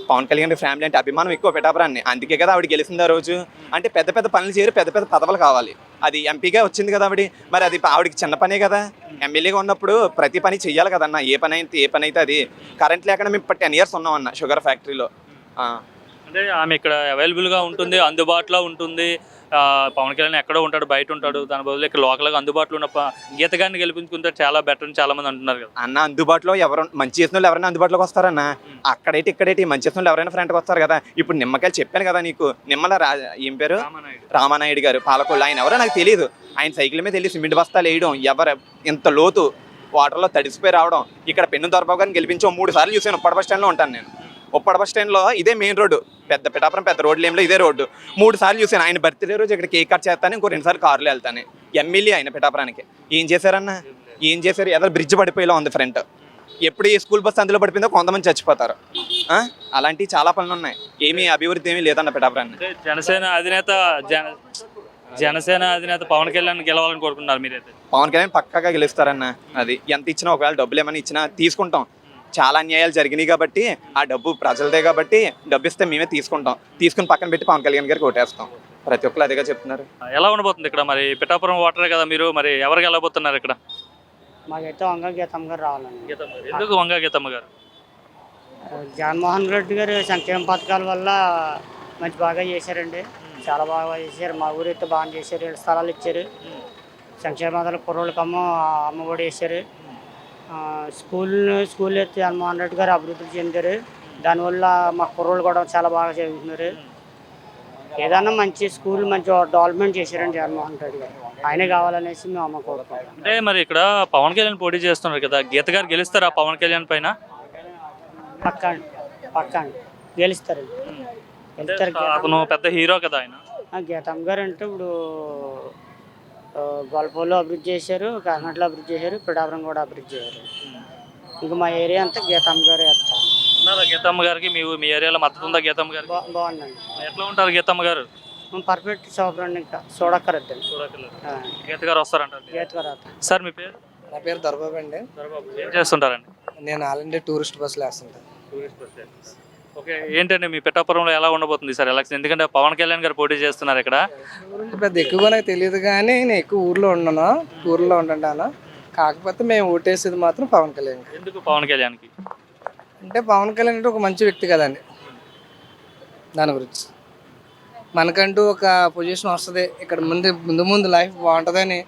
పవన్ కళ్యాణ్ గారి ఫ్యామిలీ అంటే అభిమానం ఎక్కువ పిఠాపురాన్ని, అందుకే కదా ఆవిడ గెలిచింది ఆ రోజు. అంటే పెద్ద పెద్ద పనులు చేయరు, పెద్ద పెద్ద పదవులు కావాలి. అది ఎంపీగా వచ్చింది కదా ఆవిడ, మరి అది ఆవిడకి చిన్న పనే కదా. ఎమ్మెల్యేగా ఉన్నప్పుడు ప్రతి పని చెయ్యాలి కదన్న, ఏ పని అయితే అది. కరెంట్ లేకుండా మేము 10 years ఉన్నామన్న షుగర్ ఫ్యాక్టరీలో. అంటే ఆమె ఇక్కడ అవైలబుల్గా ఉంటుంది, అందుబాటులో ఉంటుంది. పవన్ కళ్యాణ్ ఎక్కడో ఉంటాడు, బయట ఉంటాడు, దాని బదులు ఇక్కడ లోకల్గా అందుబాటులో ఉన్న గీత గారిని గెలిపించుకుంటే చాలా బెటర్ అని చాలా మంది అంటున్నారు కదా అన్న. అందుబాటులో ఎవరు మంచి చేసిన వాళ్ళు ఎవరైనా అందుబాటులోకి వస్తారన్న. అక్కడైతే ఇక్కడైతే మంచి చేసిన వాళ్ళు ఎవరైనా ఫ్రంట్కి వస్తారు కదా. ఇప్పుడు నిమ్మకాయలు చెప్పాను కదా నీకు, నిమ్మల ఏం పేరు, రామానాయుడు గారు పాలకొల్లు, ఆయన ఎవరో నాకు తెలియదు. ఆయన సైకిల్ మీద వెళ్ళి సిమెంట్ బస్తాలు వేయడం, ఇంత లోతు వాటర్లో తడిసిపోయి రావడం. ఇక్కడ పెన్ను దొరబాబు గారిని గెలిపించి 3 సార్లు చూసాను. ఉప్పడ బస్ స్టాండ్లో ఉంటాను నేను. ఉప్పడ బస్ స్టాండ్లో ఇదే మెయిన్ రోడ్డు, పెద్ద పిఠాపురం పెద్ద రోడ్లు ఏమిలో ఇదే రోడ్డు. 3 సార్లు చూసాను. ఆయన బర్త్డే రోజు ఇక్కడ కేక్ కట్ చేస్తాను, ఇంకో 2 సార్లు కార్లో వెళ్తాను. ఎమ్మెల్యే ఆయన పిఠాపురానికి. ఏం చేశారన్న, ఏం చేశారు? ఏదో బ్రిడ్జ్ పడిపోయేలా ఉంది ఫ్రంట్. ఎప్పుడు ఈ స్కూల్ బస్ అందులో పడిపోయిందో కొంతమంది చచ్చిపోతారు. అలాంటివి చాలా పనులు ఉన్నాయి. ఏమీ అభివృద్ధి ఏమీ లేదన్న పిఠాపురాన్ని. జనసేన అధినేత పవన్ కళ్యాణ్ గెలవాలని కోరుకుంటున్నారు మీరైతే? పవన్ కళ్యాణ్ పక్కగా గెలుస్తారన్న. అది ఎంత ఇచ్చినా, ఒకవేళ డబ్బులు ఏమైనా ఇచ్చినా తీసుకుంటాం. చాలా అన్యాయాలు జరిగినాయి కాబట్టి, ఆ డబ్బు ప్రజలదే కాబట్టి డబ్బు ఇస్తే మేమే తీసుకుంటాం. తీసుకుని పక్కన పెట్టి పవన్ కళ్యాణ్ గారికి ఓటేస్తాం. ప్రతి ఒక్కరు అదేగా చెప్తున్నారు. ఎలా ఉండబోతుంది ఇక్కడ మరి? పిఠాపురం ఓటరే కదా మీరు, మరి ఎవరు గెలవబోతున్నారు ఇక్కడ? మాకైతే వంగ గీతమ్మ గారు రావాలండి. ఎందుకు వంగ గీతమ్మ గారు? జగన్మోహన్ రెడ్డి గారు సంక్షేమ పథకాల వల్ల బాగా చేశారండి, చాలా బాగా చేశారు. మా ఊరైతే బాగా చేశారు, 2 స్థలాలు ఇచ్చారు. సంక్షేమ పథకాలు కుర్రోళ్ళకి అమ్మ ఒడి వేశారు. స్కూల్ అయితే జగన్మోహన్ రెడ్డి గారు అభివృద్ధి చెందారు. దానివల్ల మా కుర్రోళ్ళు కూడా చాలా బాగా చదువుతున్నారు. ఏదన్నా మంచి స్కూల్ మంచి డెవలప్మెంట్ చేశారండి జగన్మోహన్ రెడ్డి గారు. ఆయనే కావాలనేసి మేము అమ్మ కోరుకుంటాం. అంటే మరి ఇక్కడ పవన్ కళ్యాణ్ పోటీ చేస్తున్నారు కదా, గీత గారు గెలుస్తారా పవన్ కళ్యాణ్ పైన? పక్కా గెలుస్తారండి. అతను పెద్ద హీరో కదా ఆయన. గీతమ్మ గారు అంటే ఇప్పుడు గొల్పల్లో అభివృద్ధి చేశారు, కాకినాడలో అభివృద్ధి చేశారు, పిఠాపురం కూడా అభివృద్ధి చేశారు. ఇంకా మా ఏరియా అంతా గీతమ్మ గారు వేస్తారు. గీతమ్మ గారికి మీ ఏరియాలో మద్దతు ఉందా? గీతమ్మ గారు బాగుందండి. ఎట్లా ఉంటారు గీతమ్మ గారు? పర్ఫెక్ట్ సూపర్ అండి. ఇంకా చూడక్కర్లేదు. గీత గారు వస్తారంటారు. గీత గారు సార్ మీ పేరు? నా పేరు దొరబాబు అండి. ఏం చేస్తుంటారండి? నేను ఆల్ ఇండియా టూరిస్ట్ బస్సులు వేస్తుంటాను. ఓకే, ఏంటంటే మీ పిఠాపురంలో ఎలా ఉండబోతుంది సార్ ఎలక్షన్? ఎందుకంటే పవన్ కళ్యాణ్ గారు పోటీ చేస్తున్నారు ఇక్కడ. గురించి పెద్ద ఎక్కువగా నాకు తెలియదు, కానీ నేను ఎక్కువ ఊర్లో ఉంటున్నాను. కాకపోతే మేము ఓటేసేది మాత్రం పవన్ కళ్యాణ్. ఎందుకు పవన్ కళ్యాణ్కి? అంటే పవన్ కళ్యాణ్ అంటే ఒక మంచి వ్యక్తి కదండి. దాని గురించి మనకంటూ ఒక పొజిషన్ వస్తుంది, ఇక్కడ ముందు లైఫ్ బాగుంటుందని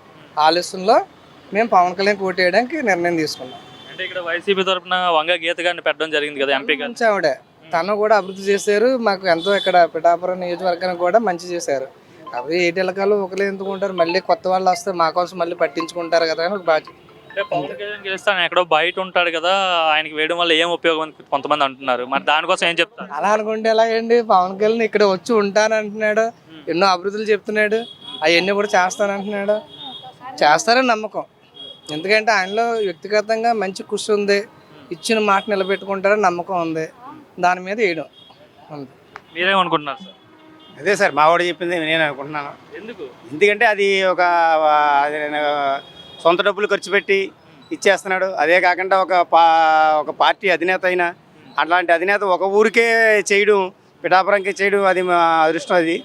ఆలోచనలో మేము పవన్ కళ్యాణ్ ఓటు వేయడానికి నిర్ణయం తీసుకున్నాం. అంటే ఇక్కడ వైసీపీ తరఫున వంగ గీత గారిని పెట్టడం జరిగింది కదా ఎంపీ గారు. ఆవిడ తను కూడా అభివృద్ధి చేశారు. మాకు ఎంతో ఇక్కడ పిఠాపురం నియోజకవర్గానికి కూడా మంచి చేశారు. అవి 8 ఎలకాలు ఒకరు ఎందుకుంటారు, మళ్ళీ కొత్త వాళ్ళు వస్తే మా కోసం మళ్ళీ పట్టించుకుంటారు కదా అని ఒక బాధ్యత. అంటే పవన్ కళ్యాణ్ గెలుస్తాను ఎక్కడో బయట ఉంటాడు కదా, ఆయనకి వేయడం వల్ల ఏం ఉపయోగం అని కొంతమంది అంటున్నారు. మరి దానికోసం ఏం చెప్తారు? అలా అనుకుంటే ఎలాగండి? పవన్ కళ్యాణ్ ఇక్కడ వచ్చి ఉంటానంటున్నాడు, ఎన్నో అభివృద్ధులు చెప్తున్నాడు, అవన్నీ కూడా చేస్తానంటున్నాడు. చేస్తారని నమ్మకం. ఎందుకంటే ఆయనలో వ్యక్తిగతంగా మంచి కృషి ఉంది, ఇచ్చిన మాట నిలబెట్టుకుంటారని నమ్మకం ఉంది. దాని మీద వేయడం ఉంది. మీరేమనుకుంటున్నారు సార్? అదే సార్ మా వాడు చెప్పింది నేను అనుకుంటున్నాను. ఎందుకంటే అది సొంత డబ్బులు ఖర్చు పెట్టి ఇచ్చేస్తున్నాడు. అదే కాకుండా ఒక పార్టీ అధినేత అయినా అట్లాంటి అధినేత ఒక ఊరికే చేయడం, పిఠాపురంకి చేయడం అది మా అదృష్టం. అది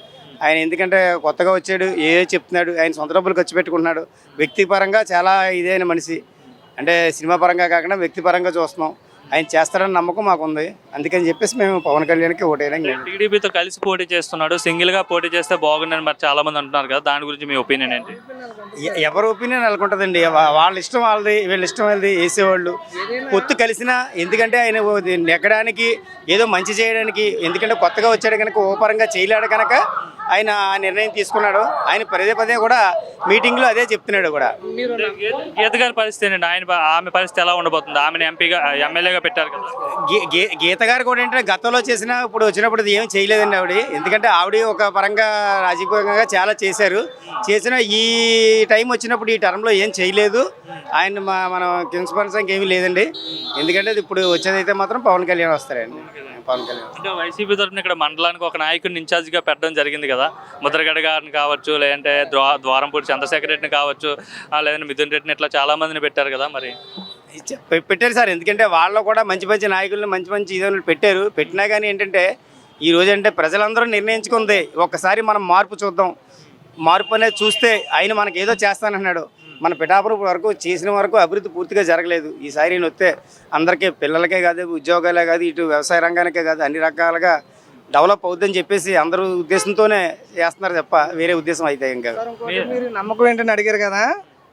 ఆయన ఎందుకంటే కొత్తగా వచ్చాడు, చెప్తున్నాడు, ఆయన సొంత డబ్బులు ఖర్చు పెట్టుకుంటున్నాడు. వ్యక్తిపరంగా చాలా ఇదైన మనిషి, అంటే సినిమా పరంగా కాకుండా వ్యక్తిపరంగా చూస్తున్నాం. ఆయన చేస్తాడని నమ్మకం మాకు ఉంది. అందుకని చెప్పేసి మేము పవన్ కళ్యాణ్కి ఓటేయడం. టీడీపీతో కలిసి పోటీ చేస్తున్నాడు, సింగిల్గా పోటీ చేస్తే బాగుండని మరి చాలా మంది అంటున్నారు కదా, దాని గురించి మీ ఒపీనియన్ ఏంటి? ఎవరి ఒపీనియన్ అనుకుంటుందండి, వాళ్ళ ఇష్టం వాళ్ళది, వీళ్ళ ఇష్టం వాళ్ళది వేసేవాళ్ళు. పొత్తు కలిసినా ఎందుకంటే ఆయన నెగ్గడానికి ఏదో మంచి చేయడానికి, ఎందుకంటే కొత్తగా వచ్చాడు కనుక ఓపరంగా చేయలేడు కనుక ఆయన నిర్ణయం తీసుకున్నాడు. ఆయన పదే పదే కూడా మీటింగ్లో అదే చెప్తున్నాడు కూడా. గీత గారి పరిస్థితి ఏంటండి? ఆమె పరిస్థితి ఎలా ఉండబోతుంది? ఆమెను ఎమ్మెల్యేగా పెట్టారు కదా. గీత గారు కూడా ఏంటంటే గతంలో చేసినా ఇప్పుడు వచ్చినప్పుడు ఏం చేయలేదండి ఆవిడ. ఎందుకంటే ఆవిడ ఒక పరంగా రాజకీయంగా చాలా చేసిన ఈ టైం వచ్చినప్పుడు ఈ టర్మ్లో ఏం చేయలేదు. ఆయన మనం కించపరచడానికి ఏమీ లేదండి. ఎందుకంటే ఇప్పుడు వచ్చేదైతే మాత్రం పవన్ కళ్యాణ్ వస్తారండి. పవన్ కళ్యాణ్ అంటే వైసీపీ తరఫున ఇక్కడ మండలానికి ఒక నాయకుడిని ఇన్ఛార్జిగా పెట్టడం జరిగింది కదా. ముద్రగడ గారిని కావచ్చు, లేదంటే ద్వారంపూడి చంద్రశేఖర్ రెడ్డిని కావచ్చు, లేదంటే మిథున్ రెడ్డిని, ఇట్లా చాలా మందిని పెట్టారు కదా. మరి పెట్టారు సార్, ఎందుకంటే వాళ్ళు కూడా మంచి మంచి నాయకులను మంచి ఇదోళ్ళు పెట్టినా కానీ ఏంటంటే ఈ రోజు అంటే ప్రజలందరూ నిర్ణయించుకుంది ఒక్కసారి మనం మార్పు చూద్దాం. మార్పు అనేది చూస్తే ఆయన మనకి ఏదో చేస్తానన్నాడు. మన పిఠాపురం వరకు చేసిన వరకు అభివృద్ధి పూర్తిగా జరగలేదు. ఈసారి ఈయన వస్తే అందరికీ, పిల్లలకే కాదు, ఉద్యోగాలే కాదు, ఇటు వ్యవసాయ రంగానికే కాదు, అన్ని రకాలుగా డెవలప్ అవుద్దని చెప్పేసి అందరూ ఉద్దేశంతోనే చేస్తున్నారు తప్ప వేరే ఉద్దేశం అయితే ఇంకా. మీరు నమ్మకం ఏంటని అడిగారు కదా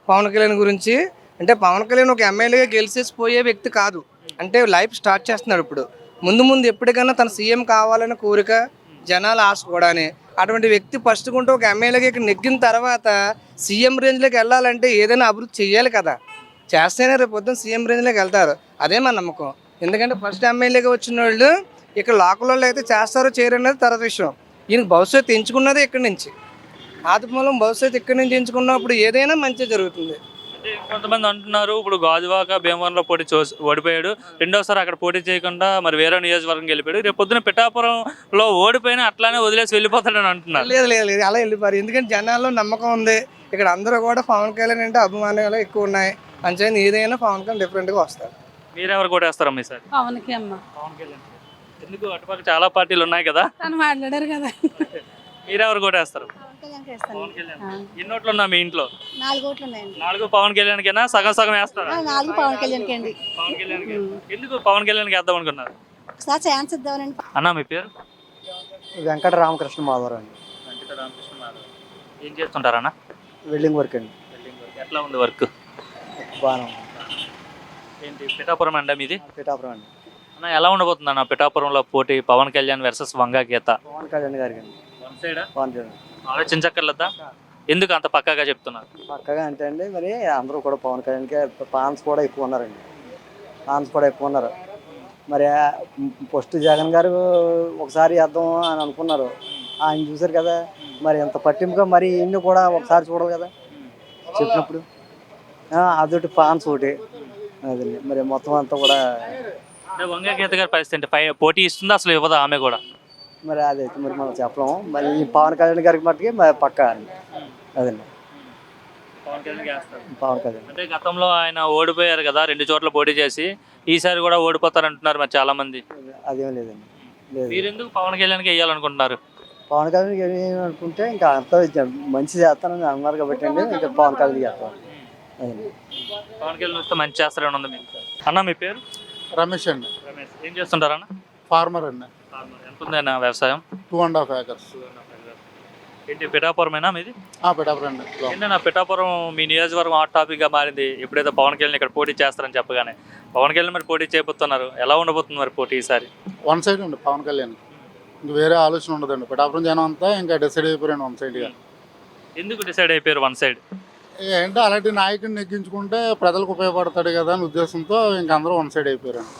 పవన్ కళ్యాణ్ గురించి. అంటే పవన్ కళ్యాణ్ ఒక ఎమ్మెల్యేగా గెలిచేసి పోయే వ్యక్తి కాదు, అంటే లైఫ్ స్టార్ట్ చేస్తున్నాడు ఇప్పుడు. ముందు ఎప్పటికైనా తన సీఎం కావాలనే కోరిక, జనాలు ఆశ కూడానే. అటువంటి వ్యక్తి ఫస్ట్ ఉంటే ఒక ఎమ్మెల్యేగా ఇక్కడ నెగ్గిన తర్వాత సీఎం రేంజ్లోకి వెళ్ళాలంటే ఏదైనా అభివృద్ధి చేయాలి కదా. చేస్తేనే రేపు పొద్దున్న సీఎం రేంజ్లోకి వెళ్తారు. అదే మన నమ్మకం. ఎందుకంటే ఫస్ట్ ఎమ్మెల్యేగా వచ్చిన వాళ్ళు ఇక్కడ లోకల్ వాళ్ళు అయితే చేస్తారో చేయరనేది తర్వాత విషయం. ఈయనకి భవిష్యత్తు ఎంచుకున్నదే ఇక్కడి నుంచి, ఆత్మూలం భవిష్యత్తు ఇక్కడి నుంచి ఎంచుకున్నప్పుడు ఏదైనా మంచి జరుగుతుంది. అంటే కొంతమంది అంటున్నారు ఇప్పుడు గాజువాక భీమవరంలో ఓడిపోయాడు, రెండోసారి అక్కడ పోటీ చేయకుండా మరి వేరే నియోజకవర్గం వెళ్ళిపోయాడు, రేపు పొద్దున పిఠాపురంలో ఓడిపోయినా అట్లానే వదిలేసి వెళ్ళిపోతాడని అంటున్నారు. లేదు అలా వెళ్ళిపోయారు. ఎందుకంటే జనాల్లో నమ్మకం ఉంది. ఇక్కడ అందరూ కూడా పవన్ కళ్యాణ్ అంటే అభిమానాలు ఎక్కువ ఉన్నాయి. అంచేది ఏదైనా పవన్ కళ్యాణ్ డిఫరెంట్గా వస్తారు. మీరెవరు కొట్టేస్తారమ్మా ఈసారి? పవన్ కళ్యాణ్. ఎందుకు? అటుపక్క చాలా పార్టీలు ఉన్నాయి కదా, తను మాట్లాడారు కదా. మీరెవరు కొట్టేస్తారు? ఎన్ని ఓట్లు ఉన్నా మీ ఇంట్లో? 4 ఓట్లు ఉన్నాయండి. 4 పవన్ కళ్యాణ్కేనా? సగం వేస్తారా? 4 పవన్ కళ్యాణ్కి అండి. పవన్ కళ్యాణ్కి. ఎందుకు పవన్ కళ్యాణ్కి వేద్దాం అనుకున్నారు? ఒకసారి ఛాన్స్ ఇద్దామనండి. అన్న మీ పేరు? వెంకట రామకృష్ణ మాధవరావు అండి. వెంకట రామకృష్ణ మాధవ్. ఏం చేస్తుంటారన్న? వెల్డింగ్ వర్క్ అండి. ఎట్లా ఉంది వర్క్? బాగానే ఉంది. ఏంటి పిఠాపురం అండి మీది? పిఠాపురం అండి. అన్న ఎలా ఉండబోతుంది అన్న పిఠాపురంలో పోటీ పవన్ కళ్యాణ్ వర్సెస్ వంగా గీత? పవన్ కళ్యాణ్ గారికి అండి. వన్ సైడా? పవన్ కళ్యాణ్ ఆలోచించక్కర్లేదా? ఎందుకు అంత పక్కాగా చెప్తున్నారు? పక్కగా అంటే అండి మరి అందరూ కూడా పవన్ కళ్యాణ్కి ఫ్యాన్స్ కూడా ఎక్కువ ఉన్నారండి. మరి ఫస్ట్ జగన్ గారు ఒకసారి వేద్దాం అని అనుకున్నారు, ఆయన చూసారు కదా. మరి ఎంత పట్టింపుగా మరి ఇన్ని కూడా ఒకసారి చూడాలి కదా చెప్పినప్పుడు. అదొకటి ఫ్యాన్స్ ఒకటి అదండి. మరి మొత్తం అంతా కూడా వంగా గీత గారి పరిస్థితి అంటే పోటీ ఇస్తుందా అసలు ఇవ్వదా ఆమె కూడా? మరి అదైతే మరి మనం చెప్పలేము. మరి ఈ పవన్ కళ్యాణ్ గారికి మట్టుకి మరి పక్కా అదండి. పవన్ కళ్యాణ్ అంటే గతంలో ఆయన ఓడిపోయారు కదా 2 చోట్ల పోటీ చేసి, ఈసారి కూడా ఓడిపోతారు అంటున్నారు మరి చాలా మంది. అదేం లేదండి. లేదు. మీరు ఎందుకు పవన్ కళ్యాణ్కి వేయాలనుకుంటున్నారు? పవన్ కళ్యాణ్ అనుకుంటే ఇంకా అంత మంచి చేస్తానని అన్నారు కాబట్టి అండి ఇంకా పవన్ కళ్యాణ్ చేస్తాను. అదండి. పవన్ కళ్యాణ్ వస్తే మంచి చేస్తారని ఉంది మీకు. అన్న మీ పేరు? రమేష్ అండి. రమేష్. ఏం చేస్తుంటారన్న? ఫార్మర్ అండి. ఎంత ఉందన్న వ్యవసాయం? 2.5 acres. ఏంటి పిఠాపురమేనా మీది? పిఠాపురం అండి. ఏంటన్నా పిఠాపురం మీ నియోజకవర్గం హాట్ టాపిక్గా మారింది ఎప్పుడైతే పవన్ కళ్యాణ్ ఇక్కడ పోటీ చేస్తారని చెప్పగానే. పవన్ కళ్యాణ్ మరి పోటీ చేయబోతున్నారు, ఎలా ఉండబోతుంది మరి పోటీ ఈసారి? వన్ సైడ్ అండి పవన్ కళ్యాణ్, ఇంక వేరే ఆలోచన ఉండదండి. పిఠాపురం జనం అంతా ఇంకా డిసైడ్ అయిపోయారండి వన్ సైడ్గా. ఎందుకు డిసైడ్ అయిపోయారు వన్ సైడ్? ఏంటో అలాంటి నాయకుడిని నెగ్గించుకుంటే ప్రజలకు ఉపయోగపడతాడు కదా అనే ఉద్దేశంతో ఇంక అందరూ వన్ సైడ్ అయిపోయారండి.